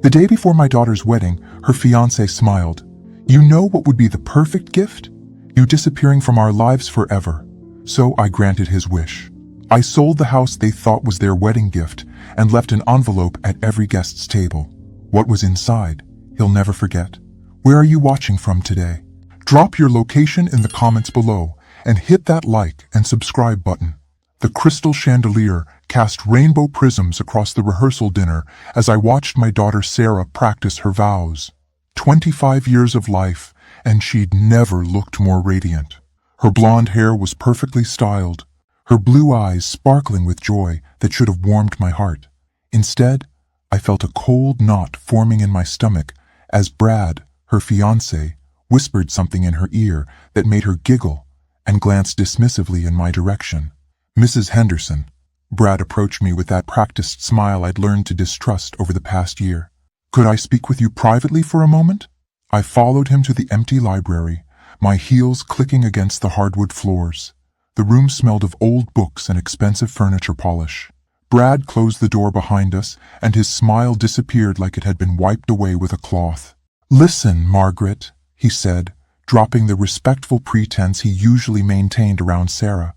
The day before my daughter's wedding, her fiancé smiled. "You know what would be the perfect gift? You disappearing from our lives forever." So I granted his wish. I sold the house they thought was their wedding gift and left an envelope at every guest's table. What was inside, he'll never forget. Where are you watching from today? Drop your location in the comments below and hit that like and subscribe button. The crystal chandelier cast rainbow prisms across the rehearsal dinner as I watched my daughter Sarah practice her vows. 25 years of life, and she'd never looked more radiant. Her blonde hair was perfectly styled, her blue eyes sparkling with joy that should have warmed my heart. Instead, I felt a cold knot forming in my stomach as Brad, her fiancé, whispered something in her ear that made her giggle and glanced dismissively in my direction. "Mrs. Henderson." Brad approached me with that practiced smile I'd learned to distrust over the past year. "Could I speak with you privately for a moment?" I followed him to the empty library, my heels clicking against the hardwood floors. The room smelled of old books and expensive furniture polish. Brad closed the door behind us, and his smile disappeared like it had been wiped away with a cloth. "Listen, Margaret," he said, dropping the respectful pretense he usually maintained around Sarah.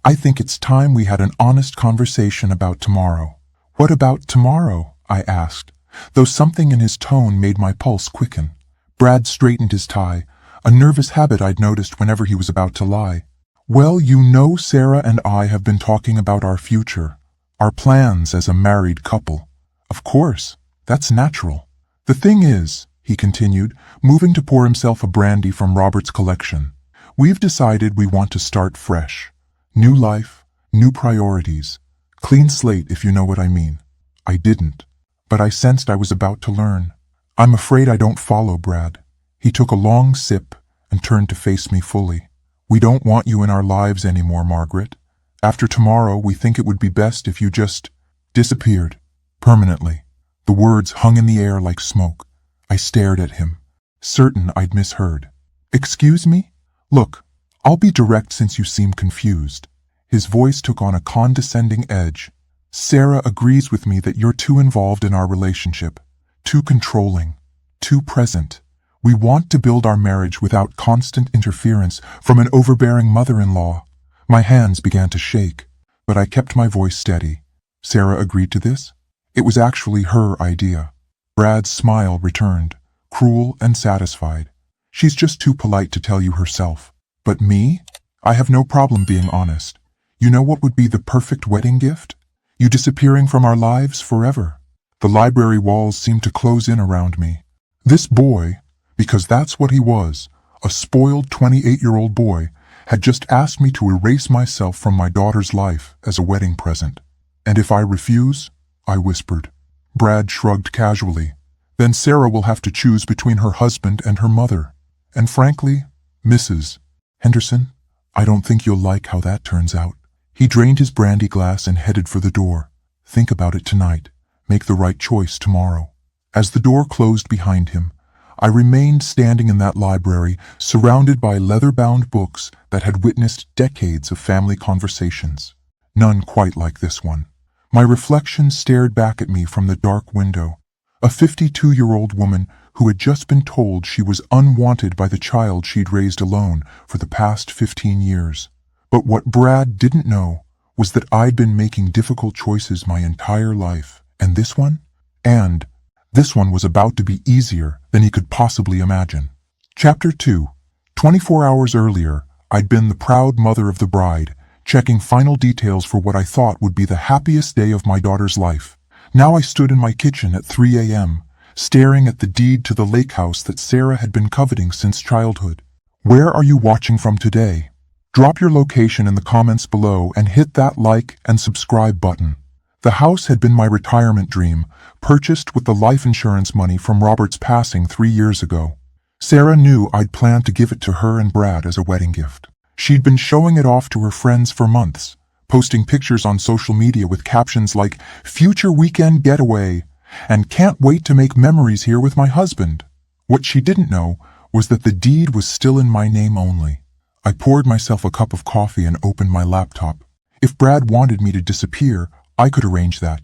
"I think it's time we had an honest conversation about tomorrow." "What about tomorrow?" I asked, though something in his tone made my pulse quicken. Brad straightened his tie, a nervous habit I'd noticed whenever he was about to lie. "Well, you know Sarah and I have been talking about our future, our plans as a married couple. Of course, that's natural. The thing is," he continued, moving to pour himself a brandy from Robert's collection, "we've decided we want to start fresh. New life, new priorities. Clean slate, if you know what I mean." I didn't, but I sensed I was about to learn. "I'm afraid I don't follow, Brad." He took a long sip and turned to face me fully. "We don't want you in our lives anymore, Margaret. After tomorrow, we think it would be best if you just disappeared. Permanently." The words hung in the air like smoke. I stared at him, certain I'd misheard. "Excuse me? Look, I'll be direct since you seem confused." His voice took on a condescending edge. "Sarah agrees with me that you're too involved in our relationship, too controlling, too present. We want to build our marriage without constant interference from an overbearing mother-in-law." My hands began to shake, but I kept my voice steady. Sarah agreed to this? It was actually her idea. Brad's smile returned, cruel and satisfied. "She's just too polite to tell you herself. But me? I have no problem being honest. You know what would be the perfect wedding gift? You disappearing from our lives forever." The library walls seemed to close in around me. This boy, because that's what he was, a spoiled 28-year-old boy, had just asked me to erase myself from my daughter's life as a wedding present. "And if I refuse?" I whispered. Brad shrugged casually. "Then Sarah will have to choose between her husband and her mother. And frankly, Mrs. Henderson, I don't think you'll like how that turns out." He drained his brandy glass and headed for the door. "Think about it tonight. Make the right choice tomorrow." As the door closed behind him, I remained standing in that library, surrounded by leather-bound books that had witnessed decades of family conversations. None quite like this one. My reflection stared back at me from the dark window. A 52-year-old woman who had just been told she was unwanted by the child she'd raised alone for the past 15 years. But what Brad didn't know was that I'd been making difficult choices my entire life, and this one was about to be easier than he could possibly imagine. Chapter 2. 24 hours earlier, I'd been the proud mother of the bride, checking final details for what I thought would be the happiest day of my daughter's life. Now I stood in my kitchen at 3 a.m., staring at the deed to the lake house that Sarah had been coveting since childhood. Where are you watching from today? Drop your location in the comments below and hit that like and subscribe button. The house had been my retirement dream, purchased with the life insurance money from Robert's passing 3 years ago. Sarah knew I'd planned to give it to her and Brad as a wedding gift. She'd been showing it off to her friends for months, posting pictures on social media with captions like "future weekend getaway" and "can't wait to make memories here with my husband." What she didn't know was that the deed was still in my name only. I poured myself a cup of coffee and opened my laptop. If Brad wanted me to disappear, I could arrange that,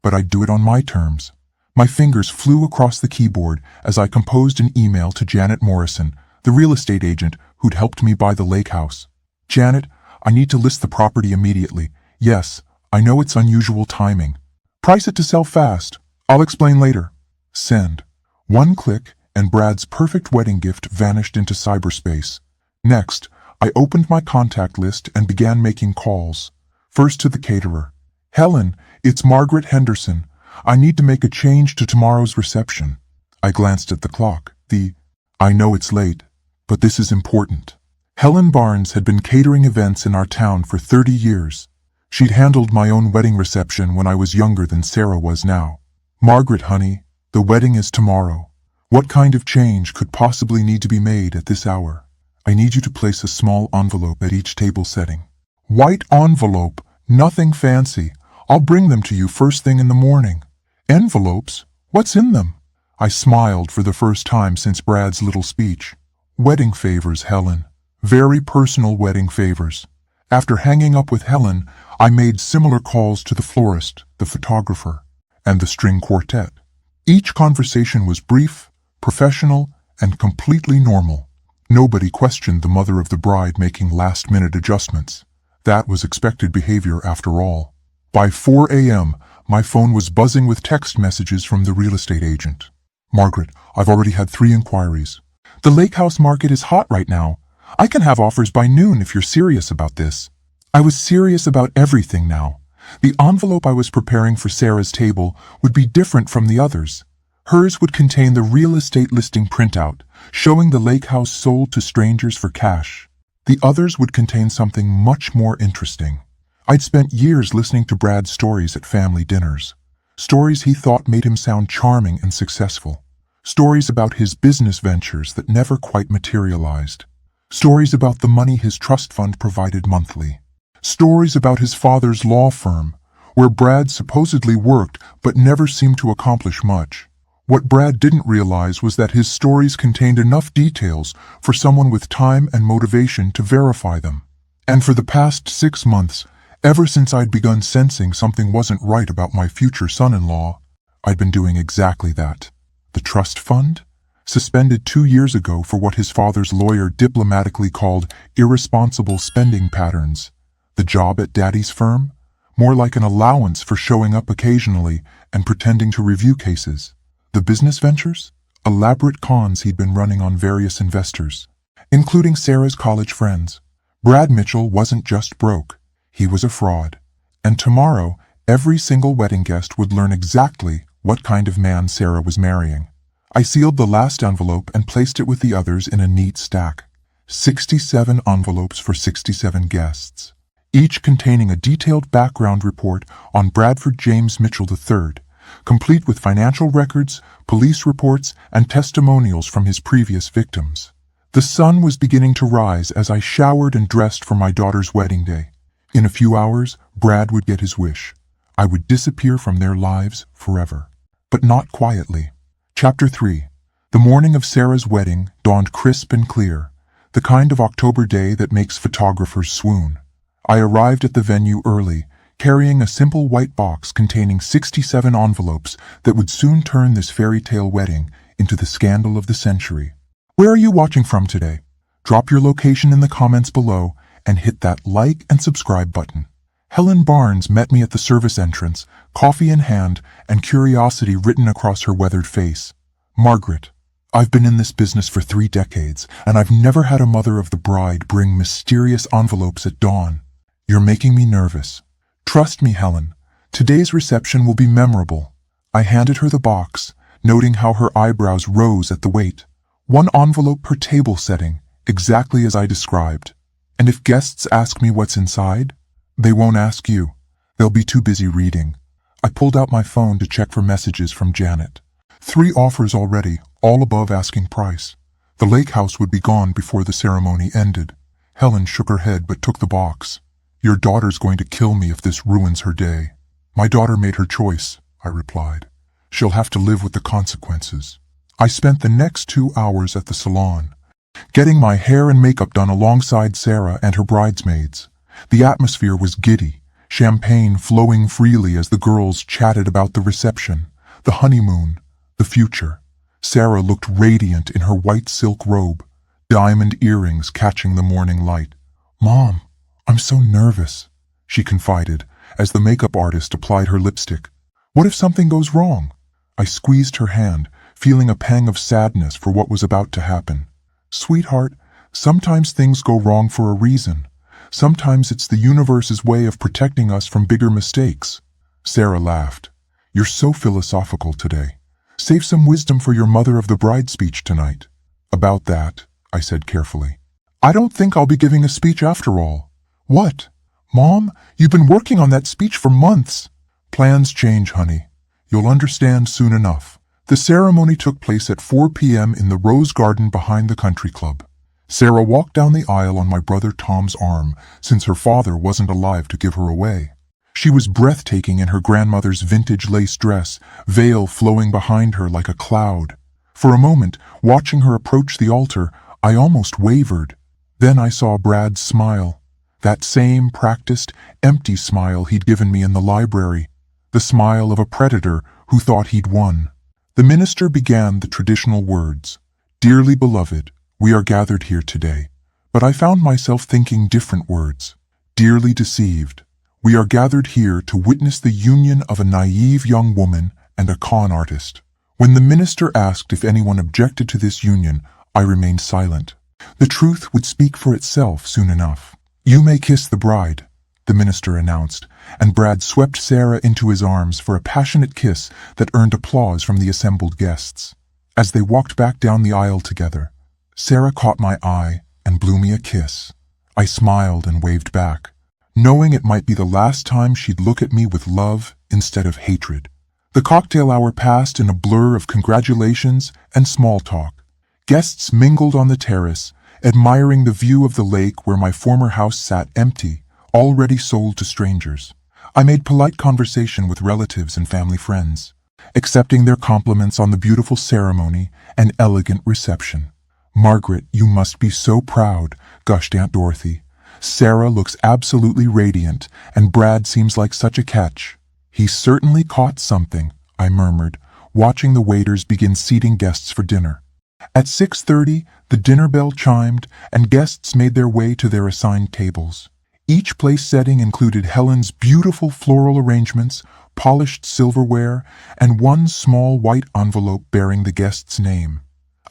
but I'd do it on my terms. My fingers flew across the keyboard as I composed an email to Janet Morrison, the real estate agent who'd helped me buy the lake house. Janet, I need to list the property immediately. Yes, I know it's unusual timing. Price it to sell fast. I'll explain later. Send. One click, and Brad's perfect wedding gift vanished into cyberspace. Next, I opened my contact list and began making calls. First to the caterer. Helen, it's Margaret Henderson. I need to make a change to tomorrow's reception. I glanced at the clock. I know it's late, but this is important. Helen Barnes had been catering events in our town for 30 years. She'd handled my own wedding reception when I was younger than Sarah was now. Margaret, honey, the wedding is tomorrow. What kind of change could possibly need to be made at this hour? I need you to place a small envelope at each table setting. White envelope, nothing fancy. I'll bring them to you first thing in the morning. Envelopes? What's in them? I smiled for the first time since Brad's little speech. Wedding favors, Helen. Very personal wedding favors. After hanging up with Helen, I made similar calls to the florist, the photographer, and the string quartet. Each conversation was brief, professional, and completely normal. Nobody questioned the mother of the bride making last-minute adjustments. That was expected behavior after all. By 4 a.m., my phone was buzzing with text messages from the real estate agent. Margaret, I've already had 3 inquiries. The lake house market is hot right now. I can have offers by noon if you're serious about this. I was serious about everything now. The envelope I was preparing for Sarah's table would be different from the others. Hers would contain the real estate listing printout, showing the lake house sold to strangers for cash. The others would contain something much more interesting. I'd spent years listening to Brad's stories at family dinners. Stories he thought made him sound charming and successful. Stories about his business ventures that never quite materialized. Stories about the money his trust fund provided monthly. Stories about his father's law firm, where Brad supposedly worked but never seemed to accomplish much. What Brad didn't realize was that his stories contained enough details for someone with time and motivation to verify them. And for the past 6 months, ever since I'd begun sensing something wasn't right about my future son-in-law, I'd been doing exactly that. The trust fund? Suspended 2 years ago for what his father's lawyer diplomatically called irresponsible spending patterns. The job at Daddy's firm? More like an allowance for showing up occasionally and pretending to review cases. The business ventures? Elaborate cons he'd been running on various investors, including Sarah's college friends. Brad Mitchell wasn't just broke. He was a fraud. And tomorrow, every single wedding guest would learn exactly what kind of man Sarah was marrying. I sealed the last envelope and placed it with the others in a neat stack. 67 envelopes for 67 guests, each containing a detailed background report on Bradford James Mitchell III, complete with financial records, police reports, and testimonials from his previous victims. The sun was beginning to rise as I showered and dressed for my daughter's wedding day. In a few hours, Brad would get his wish. I would disappear from their lives forever. But not quietly. Chapter 3. The morning of Sarah's wedding dawned crisp and clear, the kind of October day that makes photographers swoon. I arrived at the venue early, carrying a simple white box containing 67 envelopes that would soon turn this fairy tale wedding into the scandal of the century. Where are you watching from today? Drop your location in the comments below and hit that like and subscribe button. Helen Barnes met me at the service entrance, coffee in hand and curiosity written across her weathered face. Margaret, I've been in this business for 3 decades, and I've never had a mother of the bride bring mysterious envelopes at dawn. You're making me nervous. Trust me, Helen. Today's reception will be memorable. I handed her the box, noting how her eyebrows rose at the weight. 1 envelope per table setting, exactly as I described. And if guests ask me what's inside, they won't ask you. They'll be too busy reading. I pulled out my phone to check for messages from Janet. 3 offers already, all above asking price. The lake house would be gone before the ceremony ended. Helen shook her head but took the box. Your daughter's going to kill me if this ruins her day. My daughter made her choice, I replied. She'll have to live with the consequences. I spent the next 2 hours at the salon, getting my hair and makeup done alongside Sarah and her bridesmaids. The atmosphere was giddy, champagne flowing freely as the girls chatted about the reception, The honeymoon, the future. Sarah looked radiant in her white silk robe, diamond earrings catching the morning light. "Mom, I'm so nervous," she confided as the makeup artist applied her lipstick. "What if something goes wrong?" I squeezed her hand, feeling a pang of sadness for what was about to happen. "Sweetheart, sometimes things go wrong for a reason. Sometimes it's the universe's way of protecting us from bigger mistakes." Sarah laughed. "You're so philosophical today. Save some wisdom for your mother of the bride speech tonight." "About that," I said carefully, "I don't think I'll be giving a speech after all." "What? Mom, you've been working on that speech for months." "Plans change, honey. You'll understand soon enough." The ceremony took place at 4 p.m. in the rose garden behind the country club. Sarah walked down the aisle on my brother Tom's arm, since her father wasn't alive to give her away. She was breathtaking in her grandmother's vintage lace dress, veil flowing behind her like a cloud. For a moment, watching her approach the altar, I almost wavered. Then I saw Brad smile. That same practiced, empty smile he'd given me in the library. The smile of a predator who thought he'd won. The minister began the traditional words, "Dearly beloved, we are gathered here today." But I found myself thinking different words. "Dearly deceived, we are gathered here to witness the union of a naive young woman and a con artist." When the minister asked if anyone objected to this union, I remained silent. The truth would speak for itself soon enough. "You may kiss the bride," the minister announced, and Brad swept Sarah into his arms for a passionate kiss that earned applause from the assembled guests. As they walked back down the aisle together, Sarah caught my eye and blew me a kiss. I smiled and waved back, knowing it might be the last time she'd look at me with love instead of hatred. The cocktail hour passed in a blur of congratulations and small talk. Guests mingled on the terrace, admiring the view of the lake where my former house sat empty, already sold to strangers. I made polite conversation with relatives and family friends, accepting their compliments on the beautiful ceremony and elegant reception. "Margaret, you must be so proud," gushed Aunt Dorothy. "Sarah looks absolutely radiant, and Brad seems like such a catch." "He certainly caught something," I murmured, watching the waiters begin seating guests for dinner. At 6:30, the dinner bell chimed, and guests made their way to their assigned tables. Each place setting included Helen's beautiful floral arrangements, polished silverware, and one small white envelope bearing the guest's name.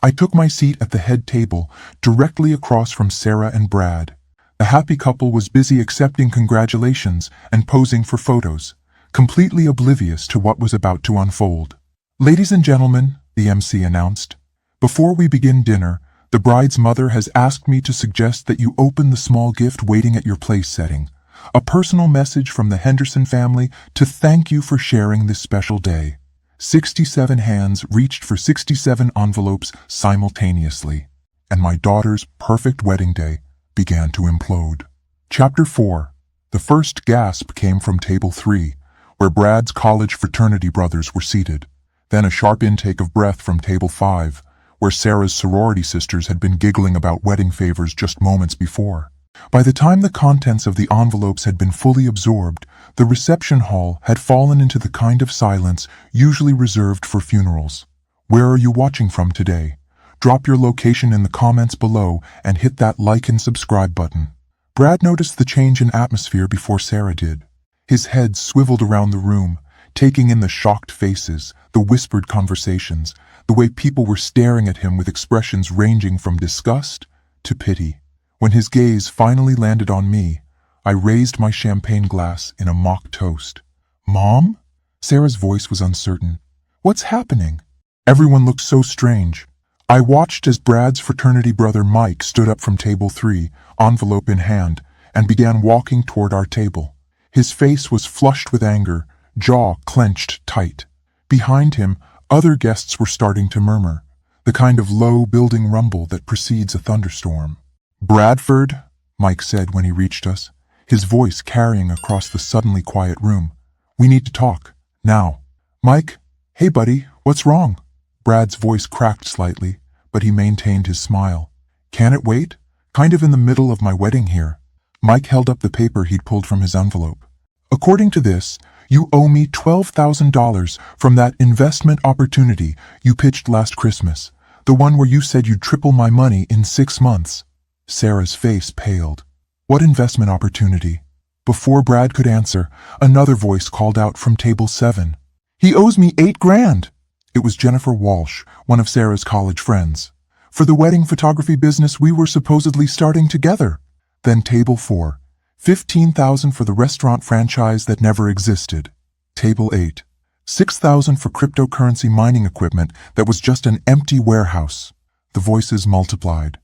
I took my seat at the head table, directly across from Sarah and Brad. The happy couple was busy accepting congratulations and posing for photos, completely oblivious to what was about to unfold. "Ladies and gentlemen," the MC announced, "before we begin dinner, the bride's mother has asked me to suggest that you open the small gift waiting at your place setting. A personal message from the Henderson family to thank you for sharing this special day." 67 hands reached for 67 envelopes simultaneously, and my daughter's perfect wedding day began to implode. Chapter 4. The first gasp came from table 3, where Brad's college fraternity brothers were seated. Then a sharp intake of breath from table 5, where Sarah's sorority sisters had been giggling about wedding favors just moments before. By the time the contents of the envelopes had been fully absorbed, the reception hall had fallen into the kind of silence usually reserved for funerals. Where are you watching from today? Drop your location in the comments below and hit that like and subscribe button. Brad noticed the change in atmosphere before Sarah did. His head swiveled around the room, taking in the shocked faces, the whispered conversations, the way people were staring at him with expressions ranging from disgust to pity. When his gaze finally landed on me, I raised my champagne glass in a mock toast. "Mom?" Sarah's voice was uncertain. "What's happening?" Everyone looked so strange. I watched as Brad's fraternity brother Mike stood up from table 3, envelope in hand, and began walking toward our table. His face was flushed with anger, jaw clenched tight. Behind him, other guests were starting to murmur, the kind of low building rumble that precedes a thunderstorm. "Bradford," Mike said when he reached us, his voice carrying across the suddenly quiet room. "We need to talk, now." "Mike, hey buddy, what's wrong?" Brad's voice cracked slightly, but he maintained his smile. "Can it wait? Kind of in the middle of my wedding here." Mike held up the paper he'd pulled from his envelope. "According to this, You owe me $12,000 from that investment opportunity you pitched last Christmas, the one where you said you'd triple my money in 6 months. Sarah's face paled. What investment opportunity? Before Brad could answer, another voice called out from table 7. He owes me $8,000. It was Jennifer Walsh, one of Sarah's college friends. For the wedding photography business we were supposedly starting together. Then table 4. $15,000 for the restaurant franchise that never existed. Table 8. $6,000 for cryptocurrency mining equipment that was just an empty warehouse. The voices multiplied.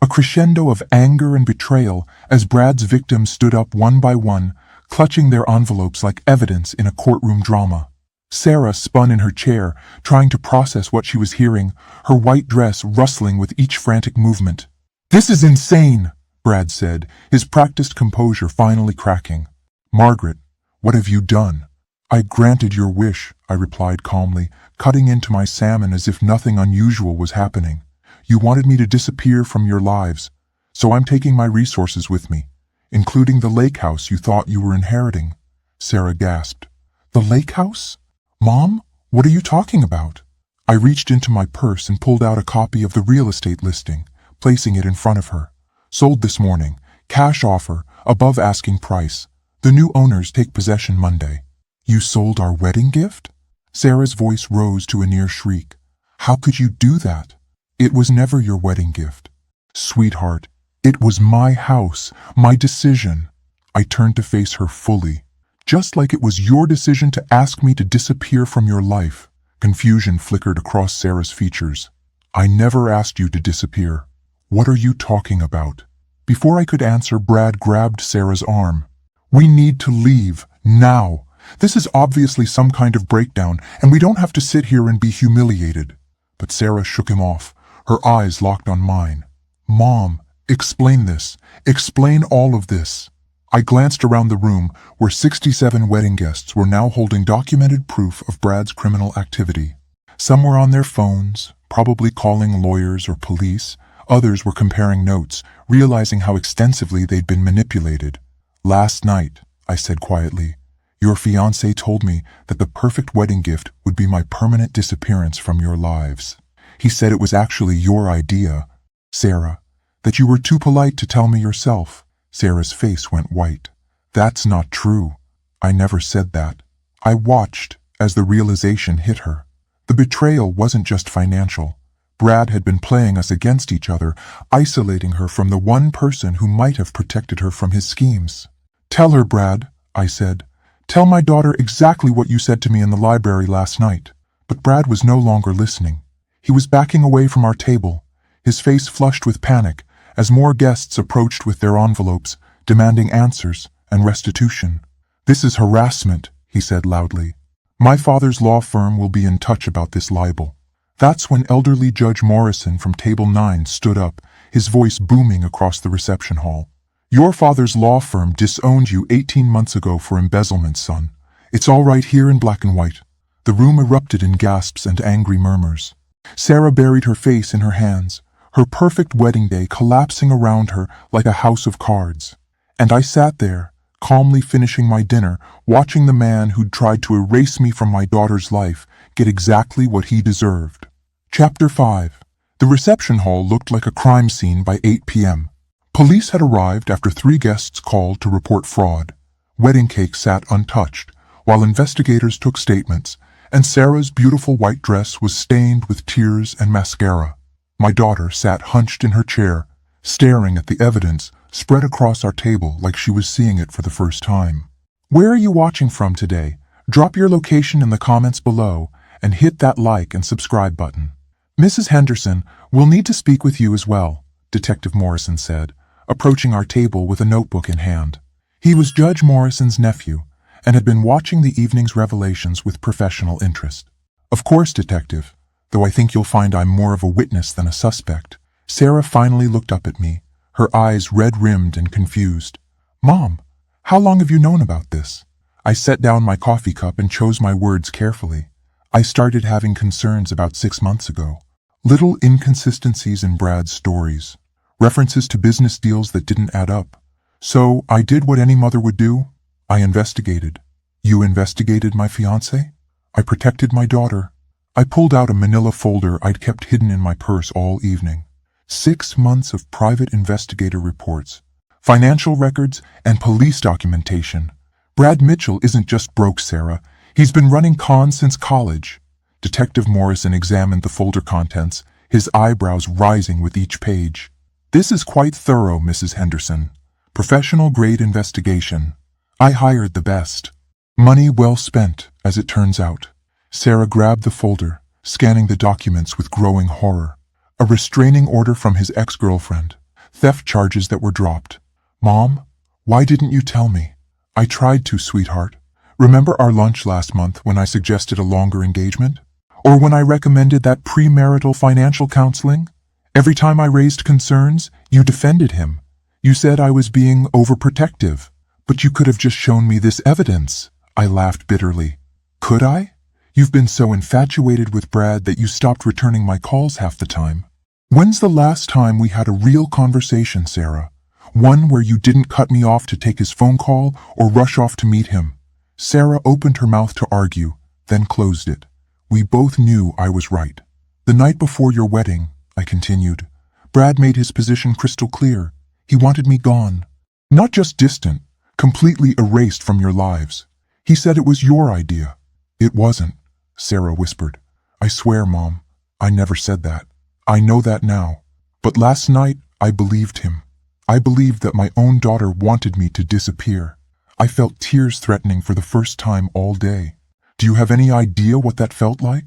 A crescendo of anger and betrayal as Brad's victims stood up one by one, clutching their envelopes like evidence in a courtroom drama. Sarah spun in her chair, trying to process what she was hearing, her white dress rustling with each frantic movement. "This is insane," Brad said, his practiced composure finally cracking. "Margaret, what have you done?" "I granted your wish," I replied calmly, cutting into my salmon as if nothing unusual was happening. "You wanted me to disappear from your lives, so I'm taking my resources with me, including the lake house you thought you were inheriting." Sarah gasped. "The lake house? Mom, what are you talking about?" I reached into my purse and pulled out a copy of the real estate listing, placing it in front of her. "Sold this morning. Cash offer, above asking price. The new owners take possession Monday." "You sold our wedding gift?" Sarah's voice rose to a near shriek. "How could you do that?" "It was never your wedding gift. Sweetheart, it was my house, my decision." I turned to face her fully. "Just like it was your decision to ask me to disappear from your life." Confusion flickered across Sarah's features. "I never asked you to disappear." "What are you talking about?" Before I could answer, Brad grabbed Sarah's arm. "We need to leave, now. This is obviously some kind of breakdown, and we don't have to sit here and be humiliated." But Sarah shook him off, her eyes locked on mine. "Mom, explain this. Explain all of this." I glanced around the room, where 67 wedding guests were now holding documented proof of Brad's criminal activity. Some were on their phones, probably calling lawyers or police. Others were comparing notes, realizing how extensively they'd been manipulated. "Last night," I said quietly, "your fiancé told me that the perfect wedding gift would be my permanent disappearance from your lives. He said it was actually your idea, Sarah, that you were too polite to tell me yourself." Sarah's face went white. "That's not true. I never said that." I watched as the realization hit her. The betrayal wasn't just financial. Brad had been playing us against each other, isolating her from the one person who might have protected her from his schemes. "Tell her, Brad," I said. "Tell my daughter exactly what you said to me in the library last night." But Brad was no longer listening. He was backing away from our table, his face flushed with panic, as more guests approached with their envelopes, demanding answers and restitution. "This is harassment," he said loudly. "My father's law firm will be in touch about this libel." That's when elderly Judge Morrison from Table 9 stood up, his voice booming across the reception hall. "Your father's law firm disowned you 18 months ago for embezzlement, son. It's all right here in black and white." The room erupted in gasps and angry murmurs. Sarah buried her face in her hands, her perfect wedding day collapsing around her like a house of cards. And I sat there, calmly finishing my dinner, watching the man who'd tried to erase me from my daughter's life get exactly what he deserved. Chapter 5. The reception hall looked like a crime scene by 8 p.m. Police had arrived after 3 guests called to report fraud. Wedding cake sat untouched, while investigators took statements, and Sarah's beautiful white dress was stained with tears and mascara. My daughter sat hunched in her chair, staring at the evidence spread across our table like she was seeing it for the first time. "Where are you watching from today? Drop your location in the comments below and hit that like and subscribe button." "Mrs. Henderson, we'll need to speak with you as well," Detective Morrison said, approaching our table with a notebook in hand. He was Judge Morrison's nephew and had been watching the evening's revelations with professional interest. "Of course, Detective, though I think you'll find I'm more of a witness than a suspect." Sarah finally looked up at me, her eyes red-rimmed and confused. "Mom, how long have you known about this?" I set down my coffee cup and chose my words carefully. "I started having concerns about 6 months ago. Little inconsistencies in Brad's stories, references to business deals that didn't add up. So I did what any mother would do. I investigated." You investigated my fiancé? I protected my daughter. I pulled out a manila folder I'd kept hidden in my purse all evening. 6 months of private investigator reports, financial records, and police documentation. Brad Mitchell isn't just broke, Sarah. He's been running cons since college. Detective Morrison examined the folder contents, his eyebrows rising with each page. This is quite thorough, Mrs. Henderson. Professional-grade investigation. I hired the best. Money well spent, as it turns out. Sarah grabbed the folder, scanning the documents with growing horror. A restraining order from his ex-girlfriend. Theft charges that were dropped. Mom, why didn't you tell me? I tried to, sweetheart. Remember our lunch last month when I suggested a longer engagement? Or when I recommended that premarital financial counseling? Every time I raised concerns, you defended him. You said I was being overprotective. But you could have just shown me this evidence. I laughed bitterly. Could I? You've been so infatuated with Brad that you stopped returning my calls half the time. When's the last time we had a real conversation, Sarah? One where you didn't cut me off to take his phone call or rush off to meet him. Sarah opened her mouth to argue, then closed it. We both knew I was right. The night before your wedding, I continued, Brad made his position crystal clear. He wanted me gone. Not just distant, completely erased from your lives. He said it was your idea. It wasn't, Sarah whispered. I swear, Mom, I never said that. I know that now. But last night, I believed him. I believed that my own daughter wanted me to disappear. I felt tears threatening for the first time all day. Do you have any idea what that felt like?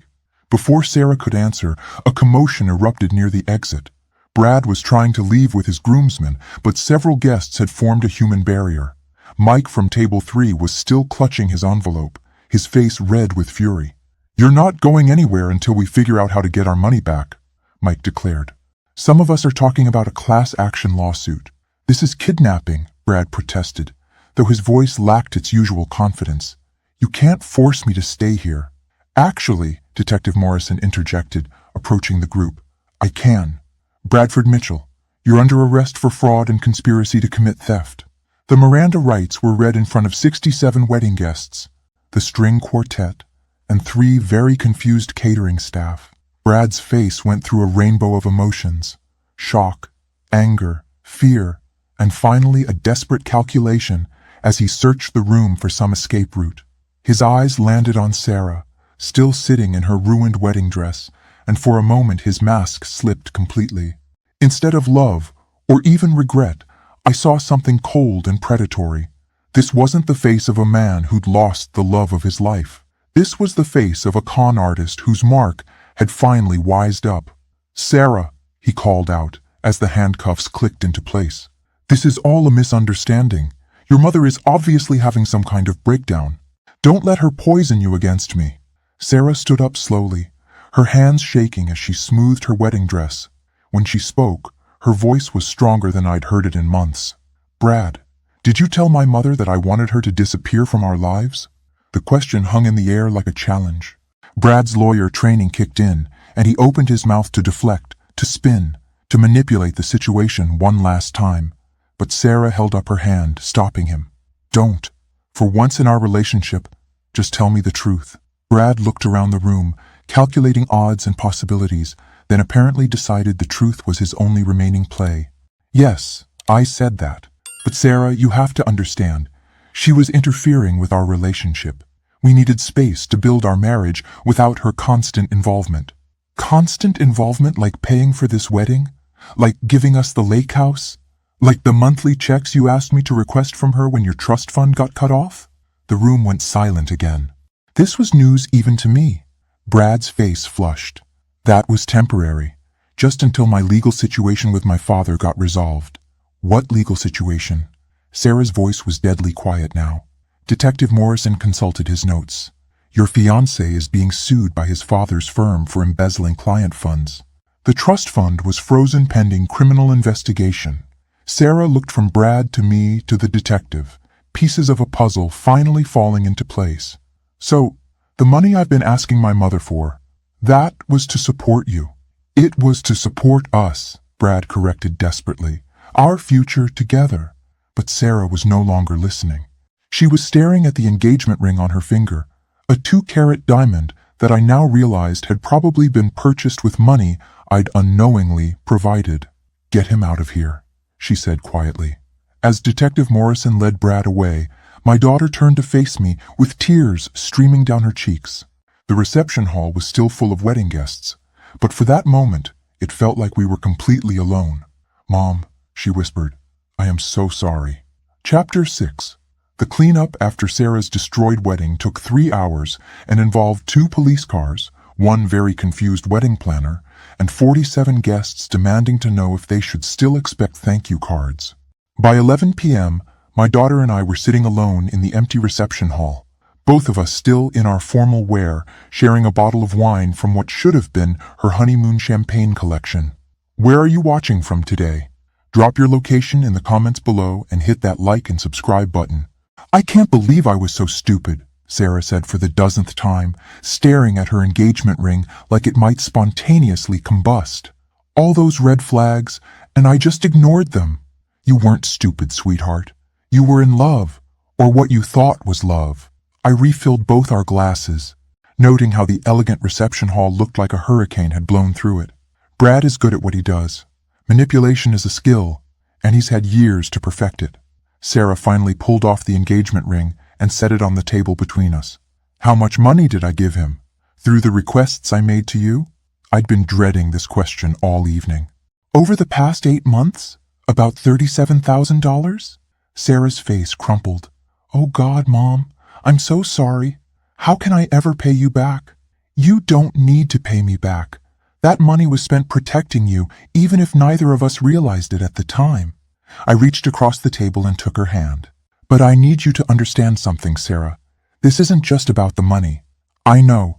Before Sarah could answer, a commotion erupted near the exit. Brad was trying to leave with his groomsmen, but several guests had formed a human barrier. Mike from table 3 was still clutching his envelope, his face red with fury. You're not going anywhere until we figure out how to get our money back, Mike declared. Some of us are talking about a class action lawsuit. This is kidnapping, Brad protested, though his voice lacked its usual confidence. You can't force me to stay here. Actually, Detective Morrison interjected, approaching the group, I can. Bradford Mitchell, you're under arrest for fraud and conspiracy to commit theft. The Miranda rights were read in front of 67 wedding guests, the string quartet, and 3 very confused catering staff. Brad's face went through a rainbow of emotions, shock, anger, fear, and finally a desperate calculation as he searched the room for some escape route. His eyes landed on Sarah, still sitting in her ruined wedding dress, and for a moment his mask slipped completely. Instead of love, or even regret, I saw something cold and predatory. This wasn't the face of a man who'd lost the love of his life. This was the face of a con artist whose mark had finally wised up. Sarah, he called out as the handcuffs clicked into place. This is all a misunderstanding. Your mother is obviously having some kind of breakdown. Don't let her poison you against me. Sarah stood up slowly, her hands shaking as she smoothed her wedding dress. When she spoke, her voice was stronger than I'd heard it in months. Brad, did you tell my mother that I wanted her to disappear from our lives? The question hung in the air like a challenge. Brad's lawyer training kicked in, and he opened his mouth to deflect, to spin, to manipulate the situation one last time. But Sarah held up her hand, stopping him. Don't. For once in our relationship, just tell me the truth. Brad looked around the room, calculating odds and possibilities, then apparently decided the truth was his only remaining play. Yes, I said that. But Sarah, you have to understand. She was interfering with our relationship. We needed space to build our marriage without her constant involvement. Constant involvement like paying for this wedding? Like giving us the lake house? Like the monthly checks you asked me to request from her when your trust fund got cut off? The room went silent again. This was news even to me. Brad's face flushed. That was temporary, just until my legal situation with my father got resolved. What legal situation? Sarah's voice was deadly quiet now. Detective Morrison consulted his notes. Your fiancé is being sued by his father's firm for embezzling client funds. The trust fund was frozen pending criminal investigation. Sarah looked from Brad to me to the detective, pieces of a puzzle finally falling into place. So, the money I've been asking my mother for, that was to support you. It was to support us, Brad corrected desperately. Our future together. But Sarah was no longer listening. She was staring at the engagement ring on her finger, a 2-carat diamond that I now realized had probably been purchased with money I'd unknowingly provided. "Get him out of here," she said quietly. As Detective Morrison led Brad away, my daughter turned to face me with tears streaming down her cheeks. The reception hall was still full of wedding guests, but for that moment, it felt like we were completely alone. "Mom," she whispered, "I am so sorry." Chapter 6. The cleanup after Sarah's destroyed wedding took 3 hours and involved 2 police cars, 1 very confused wedding planner, and 47 guests demanding to know if they should still expect thank you cards. By 11 p.m., my daughter and I were sitting alone in the empty reception hall, both of us still in our formal wear, sharing a bottle of wine from what should have been her honeymoon champagne collection. "Where are you watching from today? Drop your location in the comments below and hit that like and subscribe button." "I can't believe I was so stupid," Sarah said for the 10th time, staring at her engagement ring like it might spontaneously combust. "All those red flags, and I just ignored them." "You weren't stupid, sweetheart. You were in love, or what you thought was love." I refilled both our glasses, noting how the elegant reception hall looked like a hurricane had blown through it. Brad is good at what he does. Manipulation is a skill, and he's had years to perfect it. Sarah finally pulled off the engagement ring and set it on the table between us. "How much money did I give him? Through the requests I made to you?" I'd been dreading this question all evening. "Over the past 8 months? About $37,000? Sarah's face crumpled. "Oh God, Mom, I'm so sorry. How can I ever pay you back?" "You don't need to pay me back. That money was spent protecting you, even if neither of us realized it at the time." I reached across the table and took her hand. "But I need you to understand something, Sarah. This isn't just about the money. I know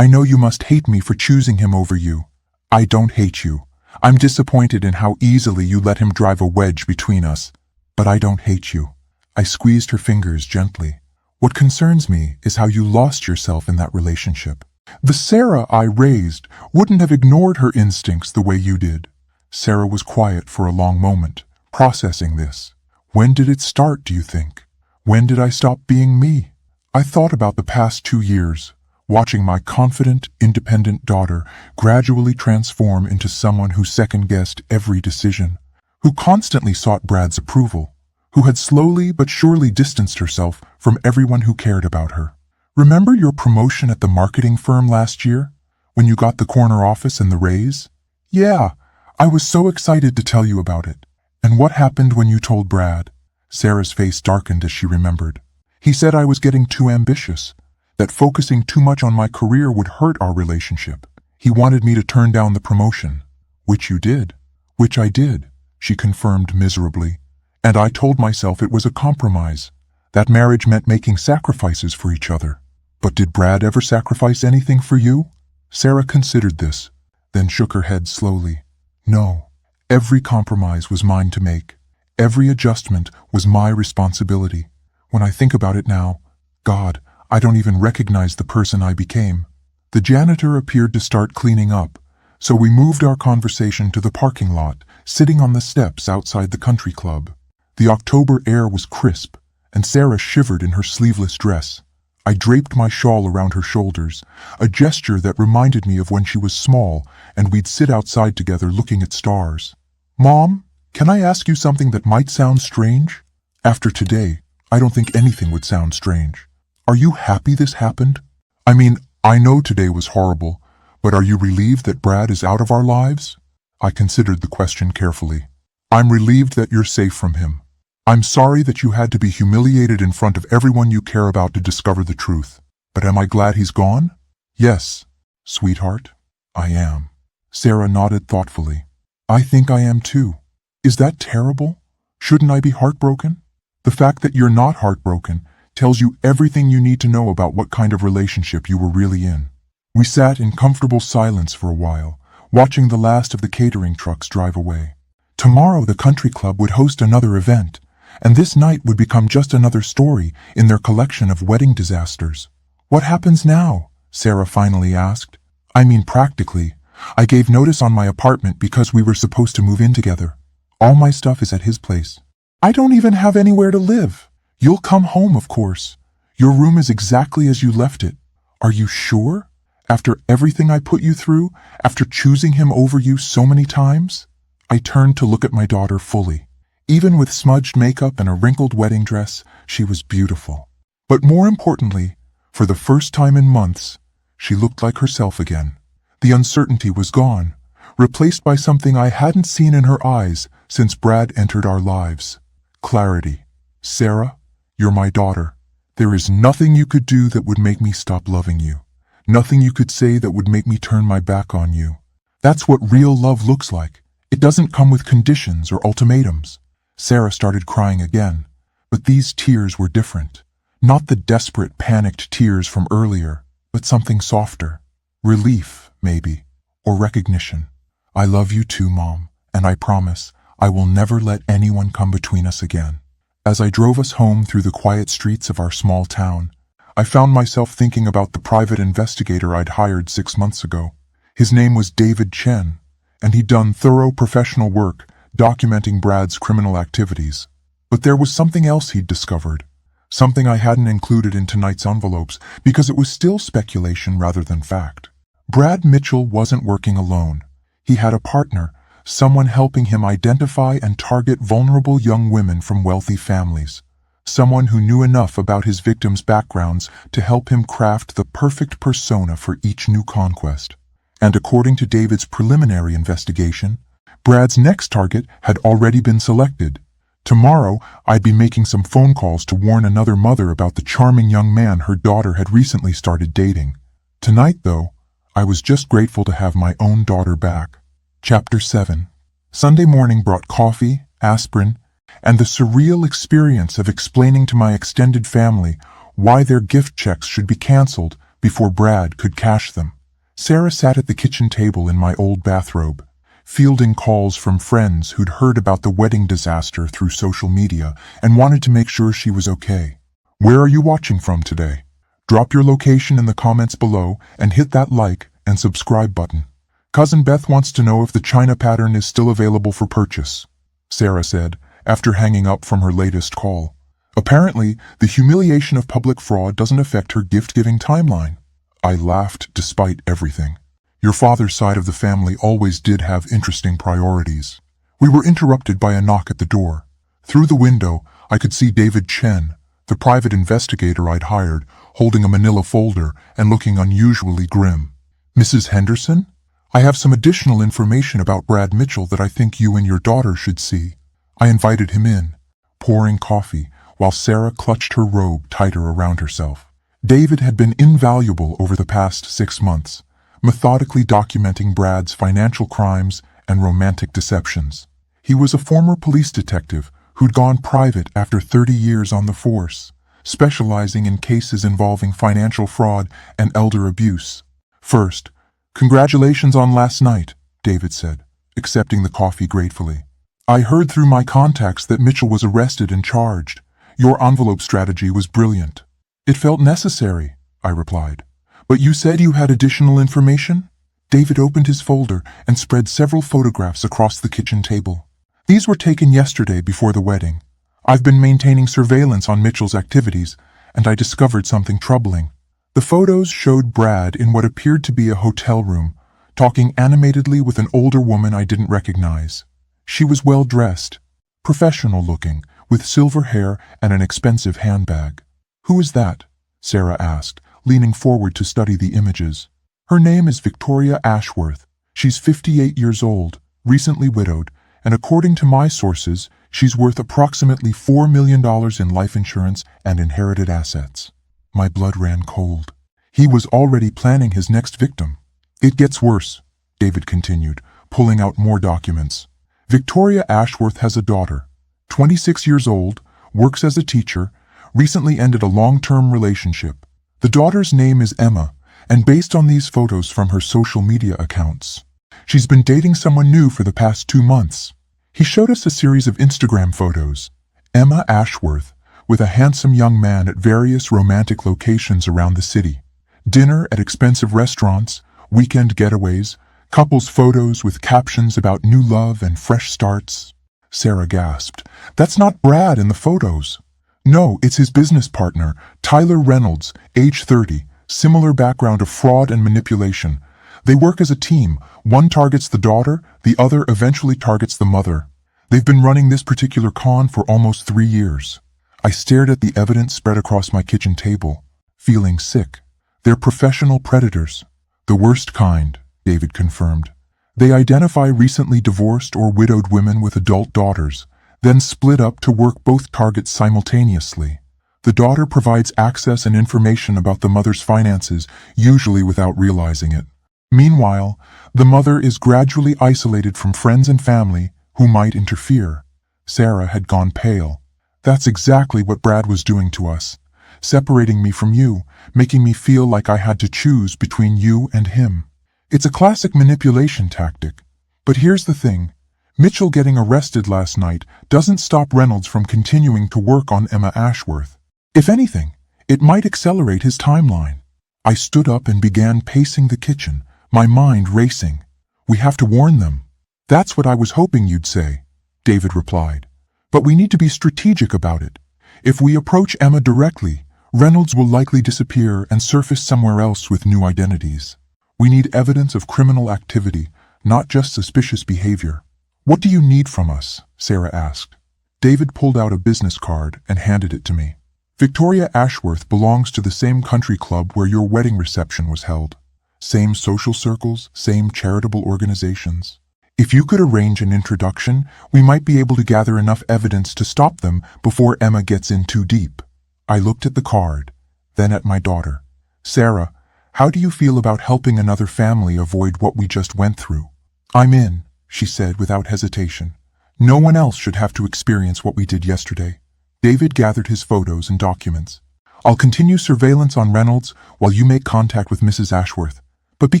you must hate me for choosing him over you. I don't hate you. I'm disappointed in how easily you let him drive a wedge between us. But I don't hate you." I squeezed her fingers gently. "What concerns me is how you lost yourself in that relationship. The Sarah I raised wouldn't have ignored her instincts the way you did." Sarah was quiet for a long moment, processing this. "When did it start, do you think? When did I stop being me?" I thought about the past 2 years, watching my confident, independent daughter gradually transform into someone who second-guessed every decision, who constantly sought Brad's approval, who had slowly but surely distanced herself from everyone who cared about her. "Remember your promotion at the marketing firm last year, when you got the corner office and the raise?" "Yeah, I was so excited to tell you about it." "And what happened when you told Brad?" Sarah's face darkened as she remembered. "He said I was getting too ambitious, that focusing too much on my career would hurt our relationship. He wanted me to turn down the promotion." "Which you did." "Which I did," she confirmed miserably. "And I told myself it was a compromise. That marriage meant making sacrifices for each other." "But did Brad ever sacrifice anything for you?" Sarah considered this, then shook her head slowly. "No. Every compromise was mine to make. Every adjustment was my responsibility. When I think about it now, God, I don't even recognize the person I became." The janitor appeared to start cleaning up, so we moved our conversation to the parking lot, sitting on the steps outside the country club. The October air was crisp, and Sarah shivered in her sleeveless dress. I draped my shawl around her shoulders, a gesture that reminded me of when she was small and we'd sit outside together looking at stars. "Mom, can I ask you something that might sound strange?" "After today, I don't think anything would sound strange. Are you happy this happened? I mean, I know today was horrible, but are you relieved that Brad is out of our lives?" I considered the question carefully. "I'm relieved that you're safe from him. I'm sorry that you had to be humiliated in front of everyone you care about to discover the truth. But am I glad he's gone?" "Yes, sweetheart, I am." Sarah nodded thoughtfully. "I think I am too." "Is that terrible? Shouldn't I be heartbroken?" "The fact that you're not heartbroken tells you everything you need to know about what kind of relationship you were really in." We sat in comfortable silence for a while, watching the last of the catering trucks drive away. Tomorrow the country club would host another event, and this night would become just another story in their collection of wedding disasters. "What happens now?" Sarah finally asked. "I mean practically. I gave notice on my apartment because we were supposed to move in together. All my stuff is at his place." "I don't even have anywhere to live," You'll come home, of course. Your room is exactly as you left it. Are you sure? After everything I put you through, after choosing him over you so many times? I turned to look at my daughter fully. Even with smudged makeup and a wrinkled wedding dress, she was beautiful. But more importantly, for the first time in months, she looked like herself again. The uncertainty was gone, replaced by something I hadn't seen in her eyes since Brad entered our lives. Clarity. Sarah, you're my daughter. There is nothing you could do that would make me stop loving you. Nothing you could say that would make me turn my back on you. That's what real love looks like. It doesn't come with conditions or ultimatums. Sarah started crying again, but these tears were different. Not the desperate, panicked tears from earlier, but something softer. Relief, maybe, or recognition. I love you too, Mom, and I promise I will never let anyone come between us again. As I drove us home through the quiet streets of our small town, I found myself thinking about the private investigator I'd hired 6 months ago. His name was David Chen, and he'd done thorough professional work documenting Brad's criminal activities. But there was something else he'd discovered, something I hadn't included in tonight's envelopes because it was still speculation rather than fact. Brad Mitchell wasn't working alone. He had a partner, someone helping him identify and target vulnerable young women from wealthy families. Someone who knew enough about his victims' backgrounds to help him craft the perfect persona for each new conquest. And according to David's preliminary investigation, Brad's next target had already been selected. Tomorrow, I'd be making some phone calls to warn another mother about the charming young man her daughter had recently started dating. Tonight, though, I was just grateful to have my own daughter back. Chapter 7. Sunday morning brought coffee, aspirin, and the surreal experience of explaining to my extended family why their gift checks should be canceled before Brad could cash them. Sarah sat at the kitchen table in my old bathrobe, fielding calls from friends who'd heard about the wedding disaster through social media and wanted to make sure she was okay. Where are you watching from today? Drop your location in the comments below and hit that like and subscribe button. Cousin Beth wants to know if the China pattern is still available for purchase, Sarah said, after hanging up from her latest call. Apparently, the humiliation of public fraud doesn't affect her gift-giving timeline. I laughed despite everything. Your father's side of the family always did have interesting priorities. We were interrupted by a knock at the door. Through the window, I could see David Chen, the private investigator I'd hired, holding a manila folder and looking unusually grim. Mrs. Henderson? I have some additional information about Brad Mitchell that I think you and your daughter should see. I invited him in, pouring coffee, while Sarah clutched her robe tighter around herself. David had been invaluable over the past 6 months, methodically documenting Brad's financial crimes and romantic deceptions. He was a former police detective who'd gone private after 30 years on the force, specializing in cases involving financial fraud and elder abuse. First, congratulations on last night, David said, accepting the coffee gratefully. I heard through my contacts that Mitchell was arrested and charged. Your envelope strategy was brilliant. It felt necessary, I replied. But you said you had additional information? David opened his folder and spread several photographs across the kitchen table. These were taken yesterday before the wedding. I've been maintaining surveillance on Mitchell's activities, and I discovered something troubling. The photos showed Brad in what appeared to be a hotel room, talking animatedly with an older woman I didn't recognize. She was well-dressed, professional-looking, with silver hair and an expensive handbag. Who is that? Sarah asked, leaning forward to study the images. Her name is Victoria Ashworth. She's 58 years old, recently widowed, and according to my sources, she's worth approximately $4 million in life insurance and inherited assets. My blood ran cold. He was already planning his next victim. It gets worse, David continued, pulling out more documents. Victoria Ashworth has a daughter, 26 years old, works as a teacher, recently ended a long-term relationship. The daughter's name is Emma, and based on these photos from her social media accounts, she's been dating someone new for the past 2 months. He showed us a series of Instagram photos. Emma Ashworth, with a handsome young man at various romantic locations around the city. Dinner at expensive restaurants, weekend getaways, couples photos with captions about new love and fresh starts. Sarah gasped. That's not Brad in the photos. No, it's his business partner, Tyler Reynolds, age 30, similar background of fraud and manipulation. They work as a team. One targets the daughter, the other eventually targets the mother. They've been running this particular con for almost 3 years. I stared at the evidence spread across my kitchen table, feeling sick. They're professional predators. The worst kind, David confirmed. They identify recently divorced or widowed women with adult daughters, then split up to work both targets simultaneously. The daughter provides access and information about the mother's finances, usually without realizing it. Meanwhile, the mother is gradually isolated from friends and family who might interfere. Sarah had gone pale. That's exactly what Brad was doing to us, separating me from you, making me feel like I had to choose between you and him. It's a classic manipulation tactic. But here's the thing. Mitchell getting arrested last night doesn't stop Reynolds from continuing to work on Emma Ashworth. If anything, it might accelerate his timeline. I stood up and began pacing the kitchen, my mind racing. We have to warn them. That's what I was hoping you'd say, David replied. But we need to be strategic about it. If we approach Emma directly, Reynolds will likely disappear and surface somewhere else with new identities. We need evidence of criminal activity, not just suspicious behavior. What do you need from us? Sarah asked. David pulled out a business card and handed it to me. Victoria Ashworth belongs to the same country club where your wedding reception was held. Same social circles, same charitable organizations. If you could arrange an introduction, we might be able to gather enough evidence to stop them before Emma gets in too deep. I looked at the card, then at my daughter. Sarah, how do you feel about helping another family avoid what we just went through? I'm in, she said without hesitation. No one else should have to experience what we did yesterday. David gathered his photos and documents. I'll continue surveillance on Reynolds while you make contact with Mrs. Ashworth. But be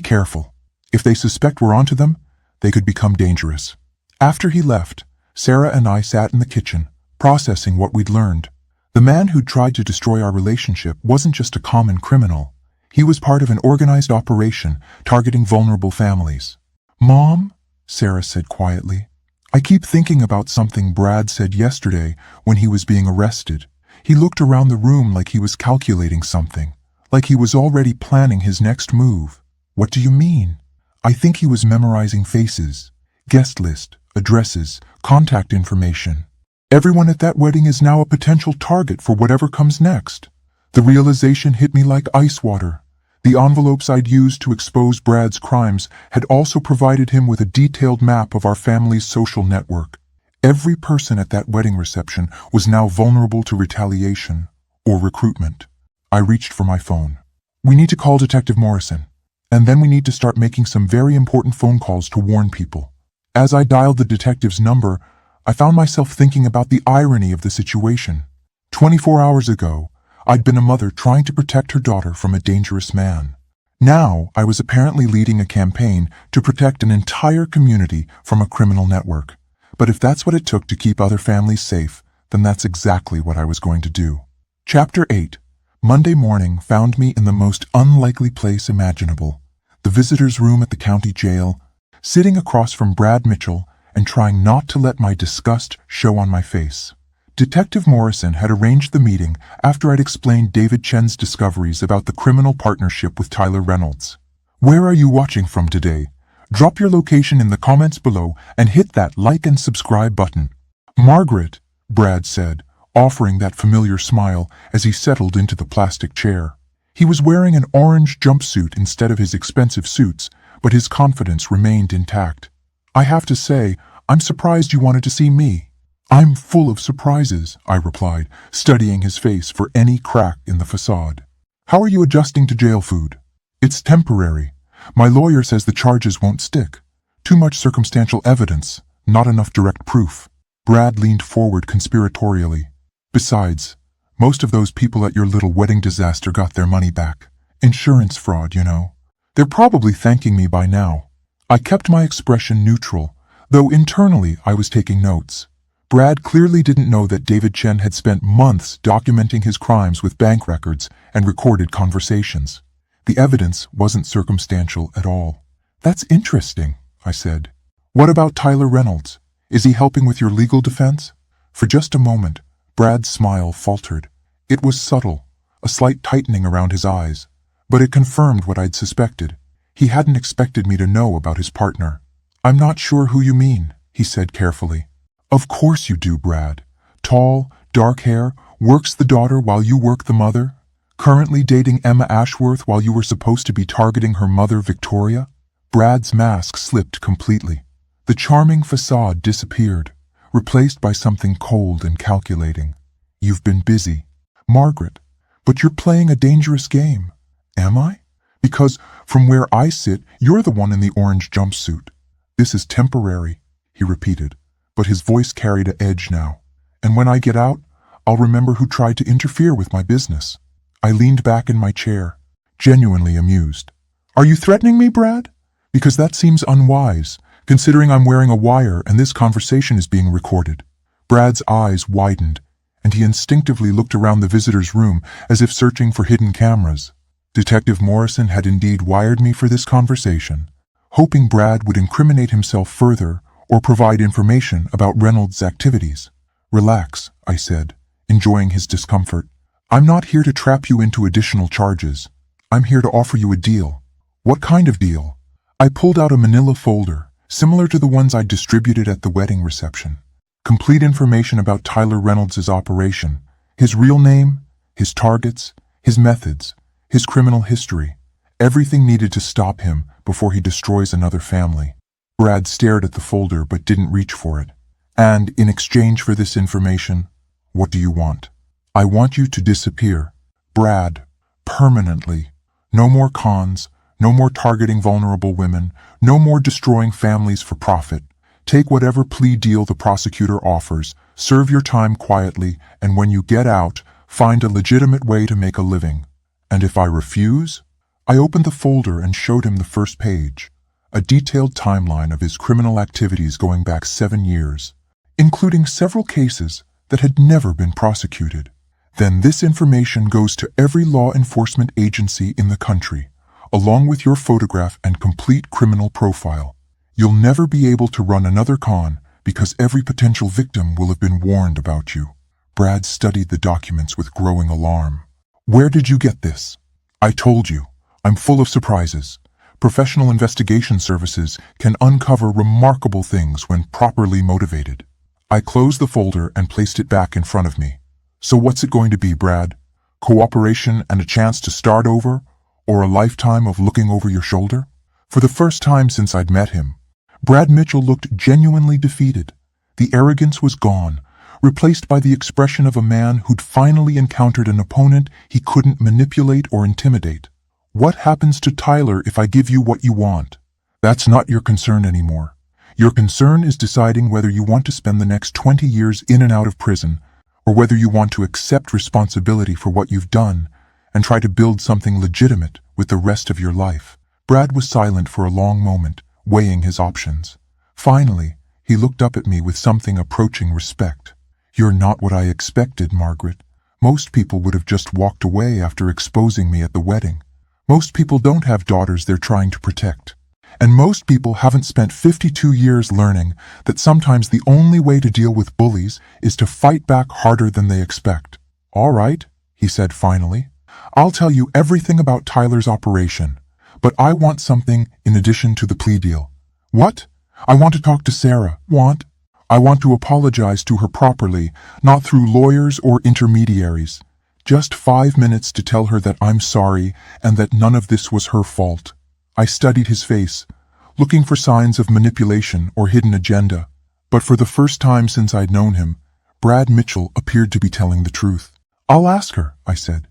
careful. If they suspect we're onto them, they could become dangerous. After he left, Sarah and I sat in the kitchen, processing what we'd learned. The man who'd tried to destroy our relationship wasn't just a common criminal. He was part of an organized operation targeting vulnerable families. Mom, Sarah said quietly, I keep thinking about something Brad said yesterday when he was being arrested. He looked around the room like he was calculating something, like he was already planning his next move. What do you mean? I think he was memorizing faces, guest list, addresses, contact information. Everyone at that wedding is now a potential target for whatever comes next. The realization hit me like ice water. The envelopes I'd used to expose Brad's crimes had also provided him with a detailed map of our family's social network. Every person at that wedding reception was now vulnerable to retaliation or recruitment. I reached for my phone. We need to call Detective Morrison. And then we need to start making some very important phone calls to warn people. As I dialed the detective's number, I found myself thinking about the irony of the situation. 24 hours ago, I'd been a mother trying to protect her daughter from a dangerous man. Now, I was apparently leading a campaign to protect an entire community from a criminal network. But if that's what it took to keep other families safe, then that's exactly what I was going to do. Chapter 8. Monday morning found me in the most unlikely place imaginable, the visitor's room at the county jail, sitting across from Brad Mitchell and trying not to let my disgust show on my face. Detective Morrison had arranged the meeting after I'd explained David Chen's discoveries about the criminal partnership with Tyler Reynolds. Where are you watching from today? Drop your location in the comments below and hit that like and subscribe button. Margaret, Brad said, offering that familiar smile as he settled into the plastic chair. He was wearing an orange jumpsuit instead of his expensive suits, but his confidence remained intact. I have to say, I'm surprised you wanted to see me. I'm full of surprises, I replied, studying his face for any crack in the facade. How are you adjusting to jail food? It's temporary. My lawyer says the charges won't stick. Too much circumstantial evidence, not enough direct proof. Brad leaned forward conspiratorially. Besides, most of those people at your little wedding disaster got their money back. Insurance fraud, you know. They're probably thanking me by now. I kept my expression neutral, though internally I was taking notes. Brad clearly didn't know that David Chen had spent months documenting his crimes with bank records and recorded conversations. The evidence wasn't circumstantial at all. That's interesting, I said. What about Tyler Reynolds? Is he helping with your legal defense? For just a moment, Brad's smile faltered. It was subtle, a slight tightening around his eyes, but it confirmed what I'd suspected. He hadn't expected me to know about his partner. "I'm not sure who you mean," he said carefully. "Of course you do, Brad. Tall, dark hair, works the daughter while you work the mother? Currently dating Emma Ashworth while you were supposed to be targeting her mother, Victoria?" Brad's mask slipped completely. The charming facade disappeared, replaced by something cold and calculating. "You've been busy, Margaret, but you're playing a dangerous game." "Am I? Because from where I sit, you're the one in the orange jumpsuit." "This is temporary," he repeated, but his voice carried an edge now. "And when I get out, I'll remember who tried to interfere with my business." I leaned back in my chair, genuinely amused. "Are you threatening me, Brad? Because that seems unwise, considering I'm wearing a wire and this conversation is being recorded." Brad's eyes widened, and he instinctively looked around the visitor's room as if searching for hidden cameras. Detective Morrison had indeed wired me for this conversation, hoping Brad would incriminate himself further or provide information about Reynolds' activities. "Relax," I said, enjoying his discomfort. "I'm not here to trap you into additional charges. I'm here to offer you a deal." "What kind of deal?" I pulled out a manila folder, similar to the ones I distributed at the wedding reception. Complete information about Tyler Reynolds' operation, his real name, his targets, his methods, his criminal history, everything needed to stop him before he destroys another family. Brad stared at the folder but didn't reach for it. "And in exchange for this information, what do you want?" "I want you to disappear, Brad, permanently. No more cons, no more targeting vulnerable women, no more destroying families for profit. Take whatever plea deal the prosecutor offers, serve your time quietly, and when you get out, find a legitimate way to make a living. And if I refuse?" I opened the folder and showed him the first page, a detailed timeline of his criminal activities going back 7 years, including several cases that had never been prosecuted. "Then this information goes to every law enforcement agency in the country, along with your photograph and complete criminal profile. You'll never be able to run another con because every potential victim will have been warned about you." Brad studied the documents with growing alarm. "Where did you get this?" "I told you, I'm full of surprises. Professional investigation services can uncover remarkable things when properly motivated." I closed the folder and placed it back in front of me. "So what's it going to be, Brad? Cooperation and a chance to start over, or a lifetime of looking over your shoulder?" For the first time since I'd met him, Brad Mitchell looked genuinely defeated. The arrogance was gone, replaced by the expression of a man who'd finally encountered an opponent he couldn't manipulate or intimidate. "What happens to Tyler if I give you what you want?" "That's not your concern anymore. Your concern is deciding whether you want to spend the next 20 years in and out of prison, or whether you want to accept responsibility for what you've done and try to build something legitimate with the rest of your life." Brad was silent for a long moment, weighing his options. Finally, he looked up at me with something approaching respect. "You're not what I expected, Margaret. Most people would have just walked away after exposing me at the wedding. Most people don't have daughters they're trying to protect. And most people haven't spent 52 years learning that sometimes the only way to deal with bullies is to fight back harder than they expect." "All right," he said finally. "I'll tell you everything about Tyler's operation. But I want something in addition to the plea deal." "What?" "I want to talk to Sarah." I want to apologize to her properly, not through lawyers or intermediaries. Just 5 minutes to tell her that I'm sorry and that none of this was her fault." I studied his face, looking for signs of manipulation or hidden agenda. But for the first time since I'd known him, Brad Mitchell appeared to be telling the truth. "I'll ask her," I said.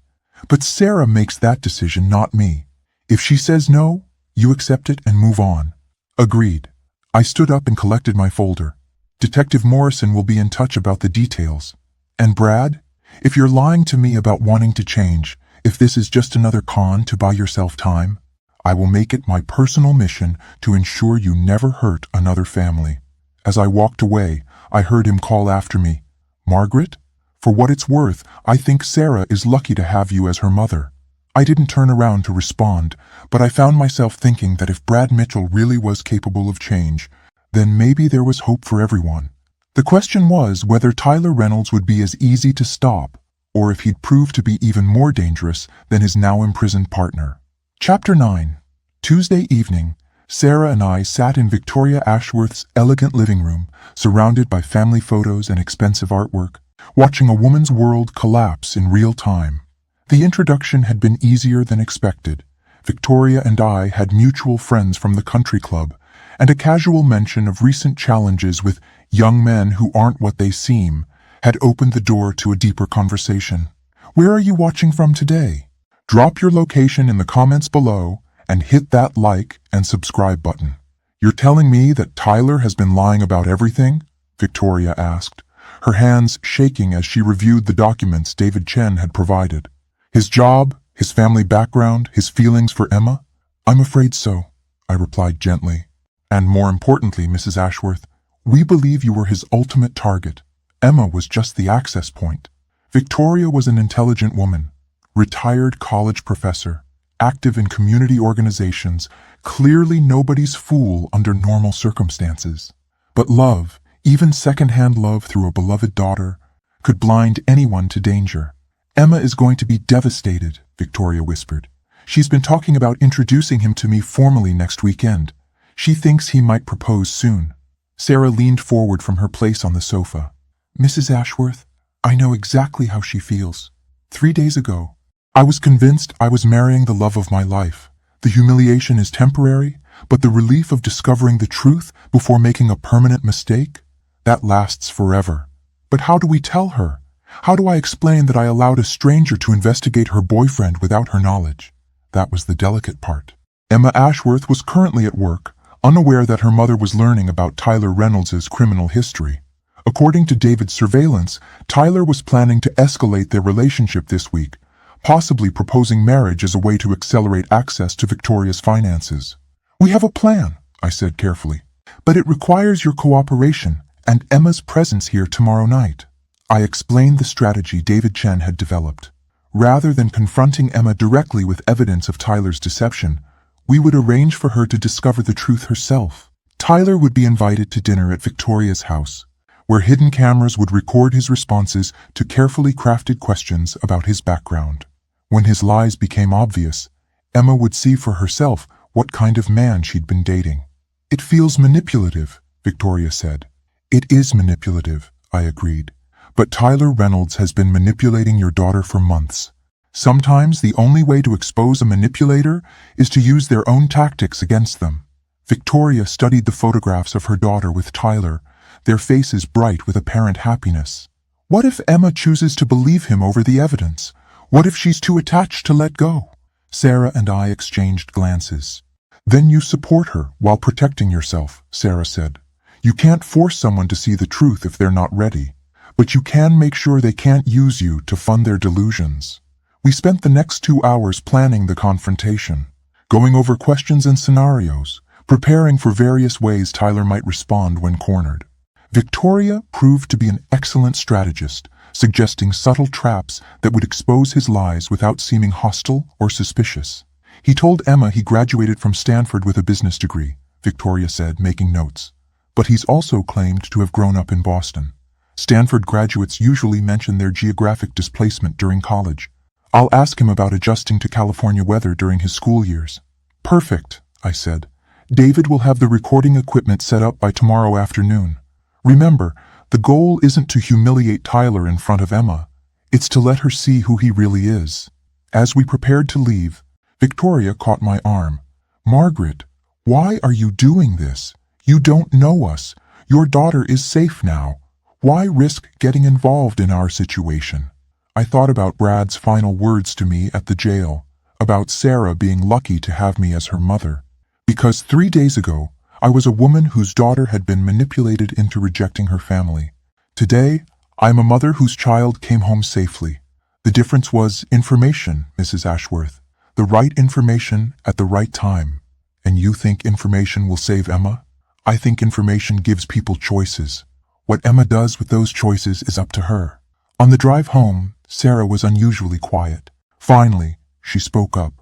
"But Sarah makes that decision, not me. If she says no, you accept it and move on." "Agreed." I stood up and collected my folder. "Detective Morrison will be in touch about the details. And Brad, if you're lying to me about wanting to change, if this is just another con to buy yourself time, I will make it my personal mission to ensure you never hurt another family." As I walked away, I heard him call after me, "Margaret, for what it's worth, I think Sarah is lucky to have you as her mother." I didn't turn around to respond, but I found myself thinking that if Brad Mitchell really was capable of change, then maybe there was hope for everyone. The question was whether Tyler Reynolds would be as easy to stop, or if he'd prove to be even more dangerous than his now imprisoned partner. Chapter 9. Tuesday evening, Sarah and I sat in Victoria Ashworth's elegant living room, surrounded by family photos and expensive artwork, watching a woman's world collapse in real time. The introduction had been easier than expected. Victoria and I had mutual friends from the country club, and a casual mention of recent challenges with young men who aren't what they seem had opened the door to a deeper conversation. Where are you watching from today? Drop your location in the comments below and hit that like and subscribe button. You're telling me that Tyler has been lying about everything? Victoria asked, her hands shaking as she reviewed the documents David Chen had provided. His job, his family background, his feelings for Emma? I'm afraid so, I replied gently. And more importantly, Mrs. Ashworth, we believe you were his ultimate target. Emma was just the access point. Victoria was an intelligent woman, retired college professor, active in community organizations, clearly nobody's fool under normal circumstances. But love, even second-hand love through a beloved daughter, could blind anyone to danger. Emma is going to be devastated, Victoria whispered. She's been talking about introducing him to me formally next weekend. She thinks he might propose soon. Sarah leaned forward from her place on the sofa. Mrs. Ashworth, I know exactly how she feels. 3 days ago, I was convinced I was marrying the love of my life. The humiliation is temporary, but the relief of discovering the truth before making a permanent mistake, that lasts forever. But how do we tell her? How do I explain that I allowed a stranger to investigate her boyfriend without her knowledge? That was the delicate part. Emma Ashworth was currently at work, unaware that her mother was learning about Tyler Reynolds' criminal history. According to David's surveillance, Tyler was planning to escalate their relationship this week, possibly proposing marriage as a way to accelerate access to Victoria's finances. We have a plan, I said carefully, but it requires your cooperation and Emma's presence here tomorrow night. I explained the strategy David Chen had developed. Rather than confronting Emma directly with evidence of Tyler's deception, we would arrange for her to discover the truth herself. Tyler would be invited to dinner at Victoria's house, where hidden cameras would record his responses to carefully crafted questions about his background. When his lies became obvious, Emma would see for herself what kind of man she'd been dating. It feels manipulative, Victoria said. It is manipulative, I agreed. But Tyler Reynolds has been manipulating your daughter for months. Sometimes the only way to expose a manipulator is to use their own tactics against them. Victoria studied the photographs of her daughter with Tyler, their faces bright with apparent happiness. What if Emma chooses to believe him over the evidence? What if she's too attached to let go? Sarah and I exchanged glances. Then you support her while protecting yourself, Sarah said. You can't force someone to see the truth if they're not ready, but you can make sure they can't use you to fund their delusions. We spent the next 2 hours planning the confrontation, going over questions and scenarios, preparing for various ways Tyler might respond when cornered. Victoria proved to be an excellent strategist, suggesting subtle traps that would expose his lies without seeming hostile or suspicious. He told Emma he graduated from Stanford with a business degree, Victoria said, making notes. But he's also claimed to have grown up in Boston. Stanford graduates usually mention their geographic displacement during college. I'll ask him about adjusting to California weather during his school years. Perfect, I said. David will have the recording equipment set up by tomorrow afternoon. Remember, the goal isn't to humiliate Tyler in front of Emma. It's to let her see who he really is. As we prepared to leave, Victoria caught my arm. Margaret, why are you doing this? You don't know us. Your daughter is safe now. Why risk getting involved in our situation? I thought about Brad's final words to me at the jail, about Sarah being lucky to have me as her mother. Because 3 days ago, I was a woman whose daughter had been manipulated into rejecting her family. Today, I'm a mother whose child came home safely. The difference was information, Mrs. Ashworth. The right information at the right time. And you think information will save Emma? I think information gives people choices. What Emma does with those choices is up to her. On the drive home, Sarah was unusually quiet. Finally, she spoke up.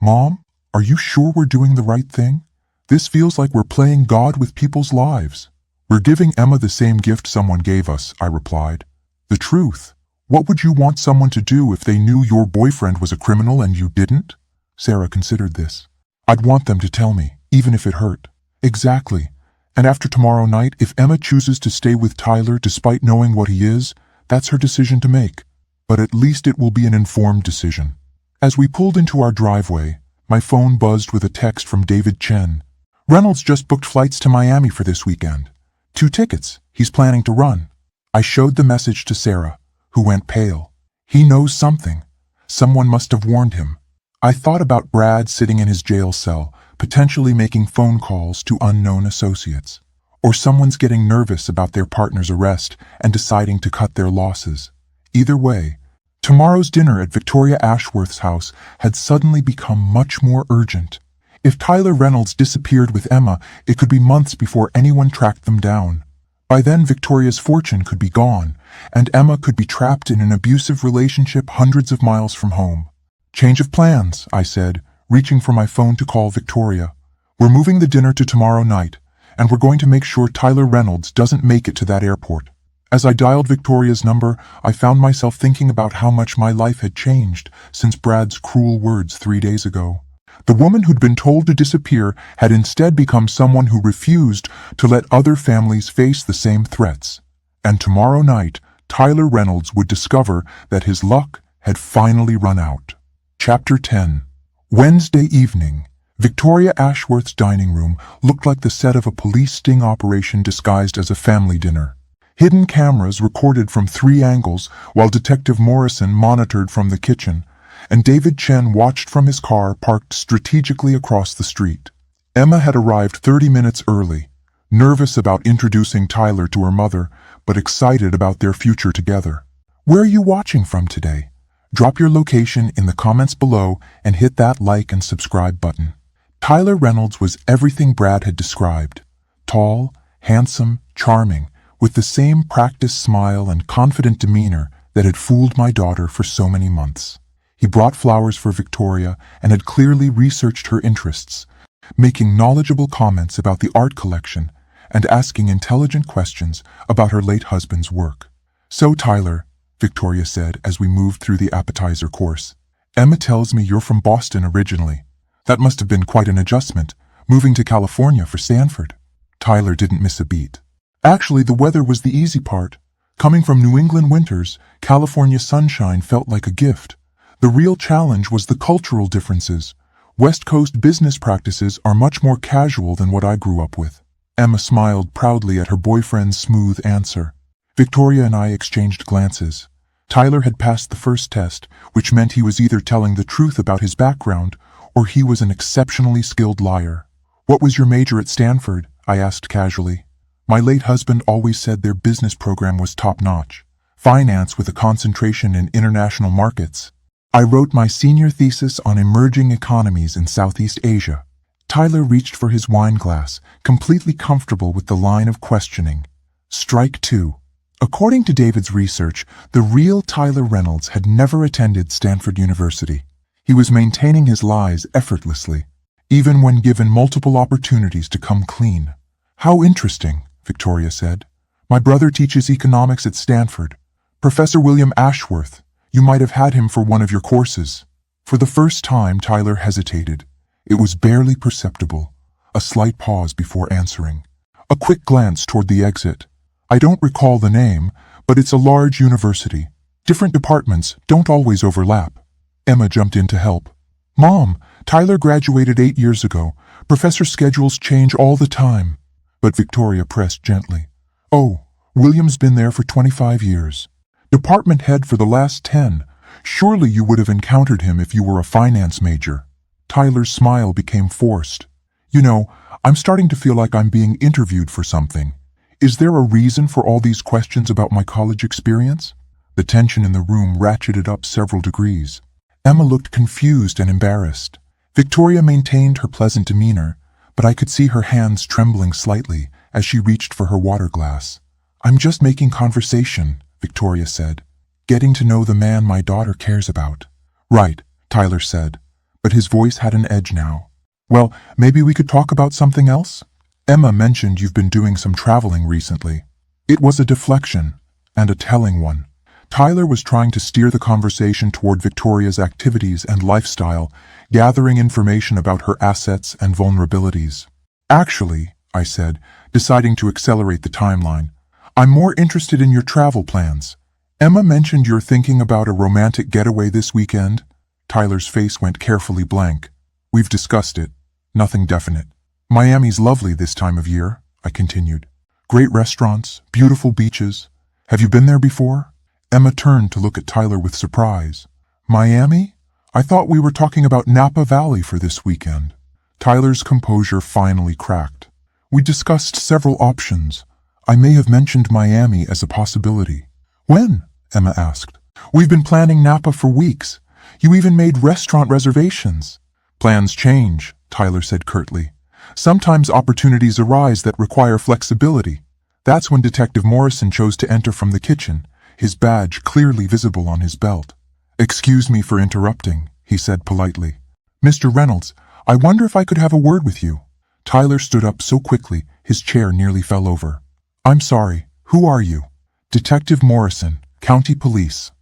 Mom, are you sure we're doing the right thing? This feels like we're playing God with people's lives. We're giving Emma the same gift someone gave us, I replied. The truth. What would you want someone to do if they knew your boyfriend was a criminal and you didn't? Sarah considered this. I'd want them to tell me, even if it hurt. Exactly. And after tomorrow night, if Emma chooses to stay with Tyler despite knowing what he is, that's her decision to make. But at least it will be an informed decision. As we pulled into our driveway, my phone buzzed with a text from David Chen. Reynolds just booked flights to Miami for this weekend. 2 tickets. He's planning to run. I showed the message to Sarah, who went pale. He knows something. Someone must have warned him. I thought about Brad sitting in his jail cell, potentially making phone calls to unknown associates. Or someone's getting nervous about their partner's arrest and deciding to cut their losses. Either way, tomorrow's dinner at Victoria Ashworth's house had suddenly become much more urgent. If Tyler Reynolds disappeared with Emma, it could be months before anyone tracked them down. By then, Victoria's fortune could be gone, and Emma could be trapped in an abusive relationship hundreds of miles from home. Change of plans, I said, reaching for my phone to call Victoria. We're moving the dinner to tomorrow night, and we're going to make sure Tyler Reynolds doesn't make it to that airport. As I dialed Victoria's number, I found myself thinking about how much my life had changed since Brad's cruel words 3 days ago. The woman who'd been told to disappear had instead become someone who refused to let other families face the same threats. And tomorrow night, Tyler Reynolds would discover that his luck had finally run out. Chapter 10. Wednesday evening. Victoria Ashworth's dining room looked like the set of a police sting operation disguised as a family dinner. Hidden cameras recorded from 3 angles while Detective Morrison monitored from the kitchen, and David Chen watched from his car parked strategically across the street. Emma had arrived 30 minutes early, nervous about introducing Tyler to her mother, but excited about their future together. Where are you watching from today? Drop your location in the comments below and hit that like and subscribe button. Tyler Reynolds was everything Brad had described. Tall, handsome, charming, with the same practiced smile and confident demeanor that had fooled my daughter for so many months. He brought flowers for Victoria and had clearly researched her interests, making knowledgeable comments about the art collection and asking intelligent questions about her late husband's work. So Tyler, Victoria said as we moved through the appetizer course, Emma tells me you're from Boston originally. That must have been quite an adjustment, moving to California for Stanford. Tyler didn't miss a beat. Actually, the weather was the easy part. Coming from New England winters, California sunshine felt like a gift. The real challenge was the cultural differences. West Coast business practices are much more casual than what I grew up with. Emma smiled proudly at her boyfriend's smooth answer. Victoria and I exchanged glances. Tyler had passed the first test, which meant he was either telling the truth about his background or he was an exceptionally skilled liar. What was your major at Stanford? I asked casually. My late husband always said their business program was top-notch. Finance with a concentration in international markets. I wrote my senior thesis on emerging economies in Southeast Asia. Tyler reached for his wine glass, completely comfortable with the line of questioning. Strike 2. According to David's research, the real Tyler Reynolds had never attended Stanford University. He was maintaining his lies effortlessly, even when given multiple opportunities to come clean. How interesting, Victoria said. My brother teaches economics at Stanford. Professor William Ashworth. You might have had him for one of your courses. For the first time, Tyler hesitated. It was barely perceptible. A slight pause before answering. A quick glance toward the exit. I don't recall the name, but it's a large university. Different departments don't always overlap. Emma jumped in to help. Mom, Tyler graduated 8 years ago. Professor schedules change all the time. But Victoria pressed gently. Oh, William's been there for 25 years. Department head for the last 10. Surely you would have encountered him if you were a finance major. Tyler's smile became forced. You know, I'm starting to feel like I'm being interviewed for something. Is there a reason for all these questions about my college experience? The tension in the room ratcheted up several degrees. Emma looked confused and embarrassed. Victoria maintained her pleasant demeanor, but I could see her hands trembling slightly as she reached for her water glass. I'm just making conversation, Victoria said. Getting to know the man my daughter cares about. Right, Tyler said, but his voice had an edge now. Well, maybe we could talk about something else? Emma mentioned you've been doing some traveling recently. It was a deflection, and a telling one. Tyler was trying to steer the conversation toward Victoria's activities and lifestyle, gathering information about her assets and vulnerabilities. Actually, I said, deciding to accelerate the timeline, I'm more interested in your travel plans. Emma mentioned you're thinking about a romantic getaway this weekend. Tyler's face went carefully blank. We've discussed it. Nothing definite. Miami's lovely this time of year, I continued. Great restaurants, beautiful beaches. Have you been there before? Emma turned to look at Tyler with surprise. Miami? I thought we were talking about Napa Valley for this weekend. Tyler's composure finally cracked. We discussed several options. I may have mentioned Miami as a possibility. When? Emma asked. We've been planning Napa for weeks. You even made restaurant reservations. Plans change, Tyler said curtly. Sometimes opportunities arise that require flexibility. That's when Detective Morrison chose to enter from the kitchen, his badge clearly visible on his belt. Excuse me for interrupting, he said politely. Mr. Reynolds, I wonder if I could have a word with you. Tyler stood up so quickly, his chair nearly fell over. I'm sorry, who are you? Detective Morrison, County Police.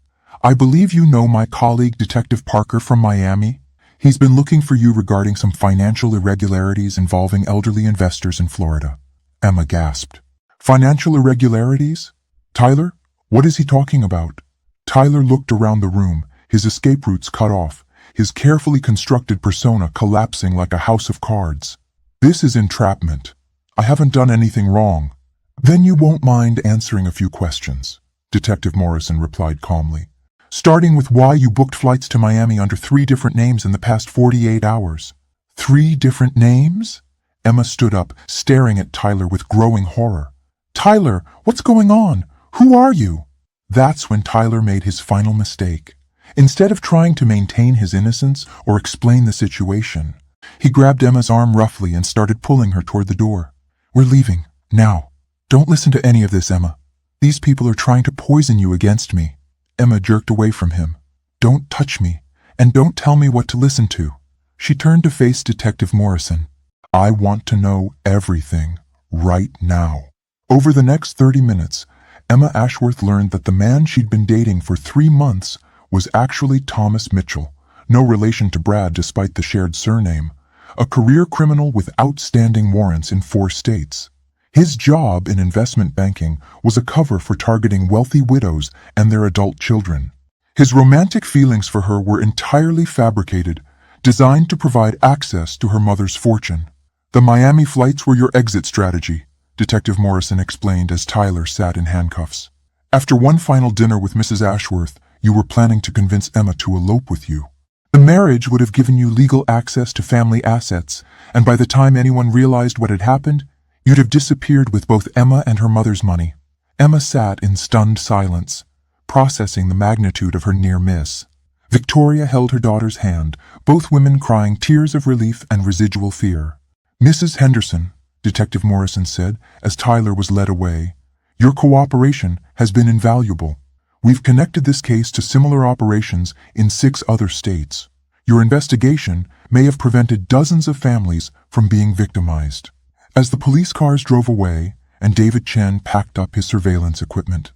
I believe you know my colleague Detective Parker from Miami. He's been looking for you regarding some financial irregularities involving elderly investors in Florida. Emma gasped. Financial irregularities? Tyler? What is he talking about? Tyler looked around the room, his escape routes cut off, his carefully constructed persona collapsing like a house of cards. This is entrapment. I haven't done anything wrong. Then you won't mind answering a few questions, Detective Morrison replied calmly. Starting with why you booked flights to Miami under 3 different names in the past 48 hours. 3 different names? Emma stood up, staring at Tyler with growing horror. Tyler, what's going on? Who are you? That's when Tyler made his final mistake. Instead of trying to maintain his innocence or explain the situation, he grabbed Emma's arm roughly and started pulling her toward the door. We're leaving, now. Don't listen to any of this, Emma. These people are trying to poison you against me. Emma jerked away from him. Don't touch me, and don't tell me what to listen to. She turned to face Detective Morrison. I want to know everything, right now. Over the next 30 minutes, Emma Ashworth learned that the man she'd been dating for 3 months was actually Thomas Mitchell, no relation to Brad despite the shared surname, a career criminal with outstanding warrants in 4 states. His job in investment banking was a cover for targeting wealthy widows and their adult children. His romantic feelings for her were entirely fabricated, designed to provide access to her mother's fortune. The Miami flights were your exit strategy, Detective Morrison explained as Tyler sat in handcuffs. After one final dinner with Mrs. Ashworth, you were planning to convince Emma to elope with you. The marriage would have given you legal access to family assets, and by the time anyone realized what had happened, you'd have disappeared with both Emma and her mother's money. Emma sat in stunned silence, processing the magnitude of her near miss. Victoria held her daughter's hand, both women crying tears of relief and residual fear. Mrs. Henderson, Detective Morrison said as Tyler was led away, your cooperation has been invaluable. We've connected this case to similar operations in 6 other states. Your investigation may have prevented dozens of families from being victimized. As the police cars drove away and David Chen packed up his surveillance equipment,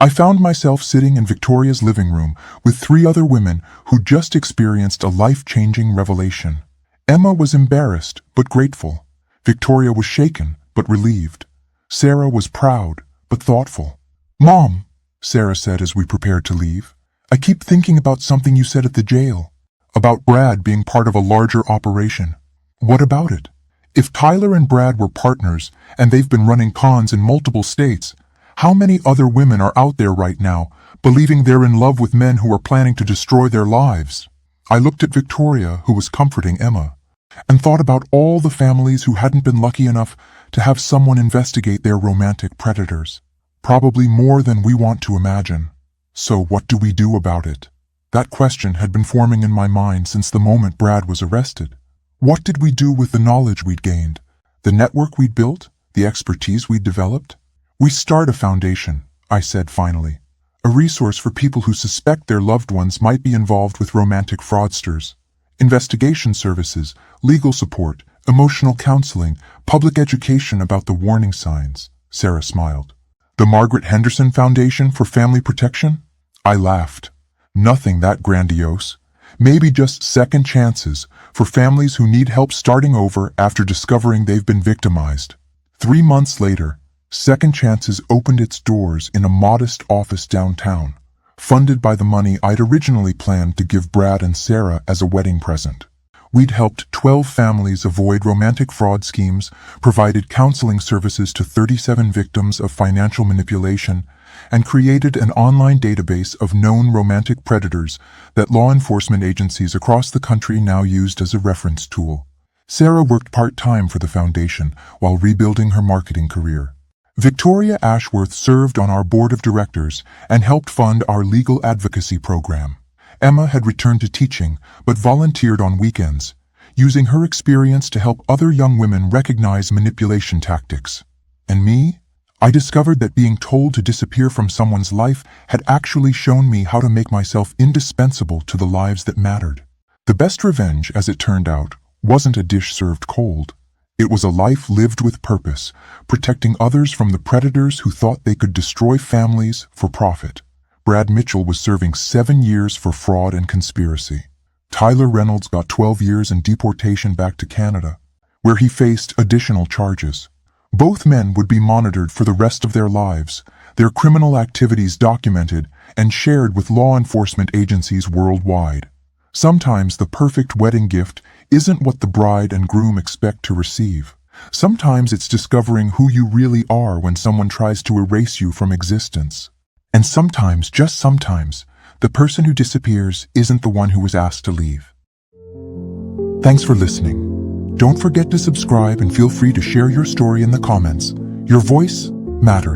I found myself sitting in Victoria's living room with 3 other women who just experienced a life-changing revelation. Emma was embarrassed but grateful. Victoria was shaken but relieved. Sarah was proud but thoughtful. Mom, Sarah said as we prepared to leave, I keep thinking about something you said at the jail, about Brad being part of a larger operation. What about it? If Tyler and Brad were partners and they've been running cons in multiple states, how many other women are out there right now believing they're in love with men who are planning to destroy their lives? I looked at Victoria, who was comforting Emma, and thought about all the families who hadn't been lucky enough to have someone investigate their romantic predators. Probably more than we want to imagine. So what do we do about it? That question had been forming in my mind since the moment Brad was arrested. What did we do with the knowledge we'd gained? The network we'd built? The expertise we'd developed? We start a foundation, I said finally. A resource for people who suspect their loved ones might be involved with romantic fraudsters. Investigation services, legal support, Emotional counseling, public education about the warning signs, Sarah smiled. The Margaret Henderson Foundation for Family Protection? I laughed. Nothing that grandiose. Maybe just second chances for families who need help starting over after discovering they've been victimized. 3 months later, Second Chances opened its doors in a modest office downtown, funded by the money I'd originally planned to give Brad and Sarah as a wedding present. We'd helped 12 families avoid romantic fraud schemes, provided counseling services to 37 victims of financial manipulation, and created an online database of known romantic predators that law enforcement agencies across the country now used as a reference tool. Sarah worked part-time for the foundation while rebuilding her marketing career. Victoria Ashworth served on our board of directors and helped fund our legal advocacy program. Emma had returned to teaching, but volunteered on weekends, using her experience to help other young women recognize manipulation tactics. And me? I discovered that being told to disappear from someone's life had actually shown me how to make myself indispensable to the lives that mattered. The best revenge, as it turned out, wasn't a dish served cold. It was a life lived with purpose, protecting others from the predators who thought they could destroy families for profit. Brad Mitchell was serving 7 years for fraud and conspiracy. Tyler Reynolds got 12 years and deportation back to Canada, where he faced additional charges. Both men would be monitored for the rest of their lives, their criminal activities documented and shared with law enforcement agencies worldwide. Sometimes the perfect wedding gift isn't what the bride and groom expect to receive. Sometimes it's discovering who you really are when someone tries to erase you from existence. And sometimes, just sometimes, the person who disappears isn't the one who was asked to leave. Thanks for listening. Don't forget to subscribe and feel free to share your story in the comments. Your voice matters.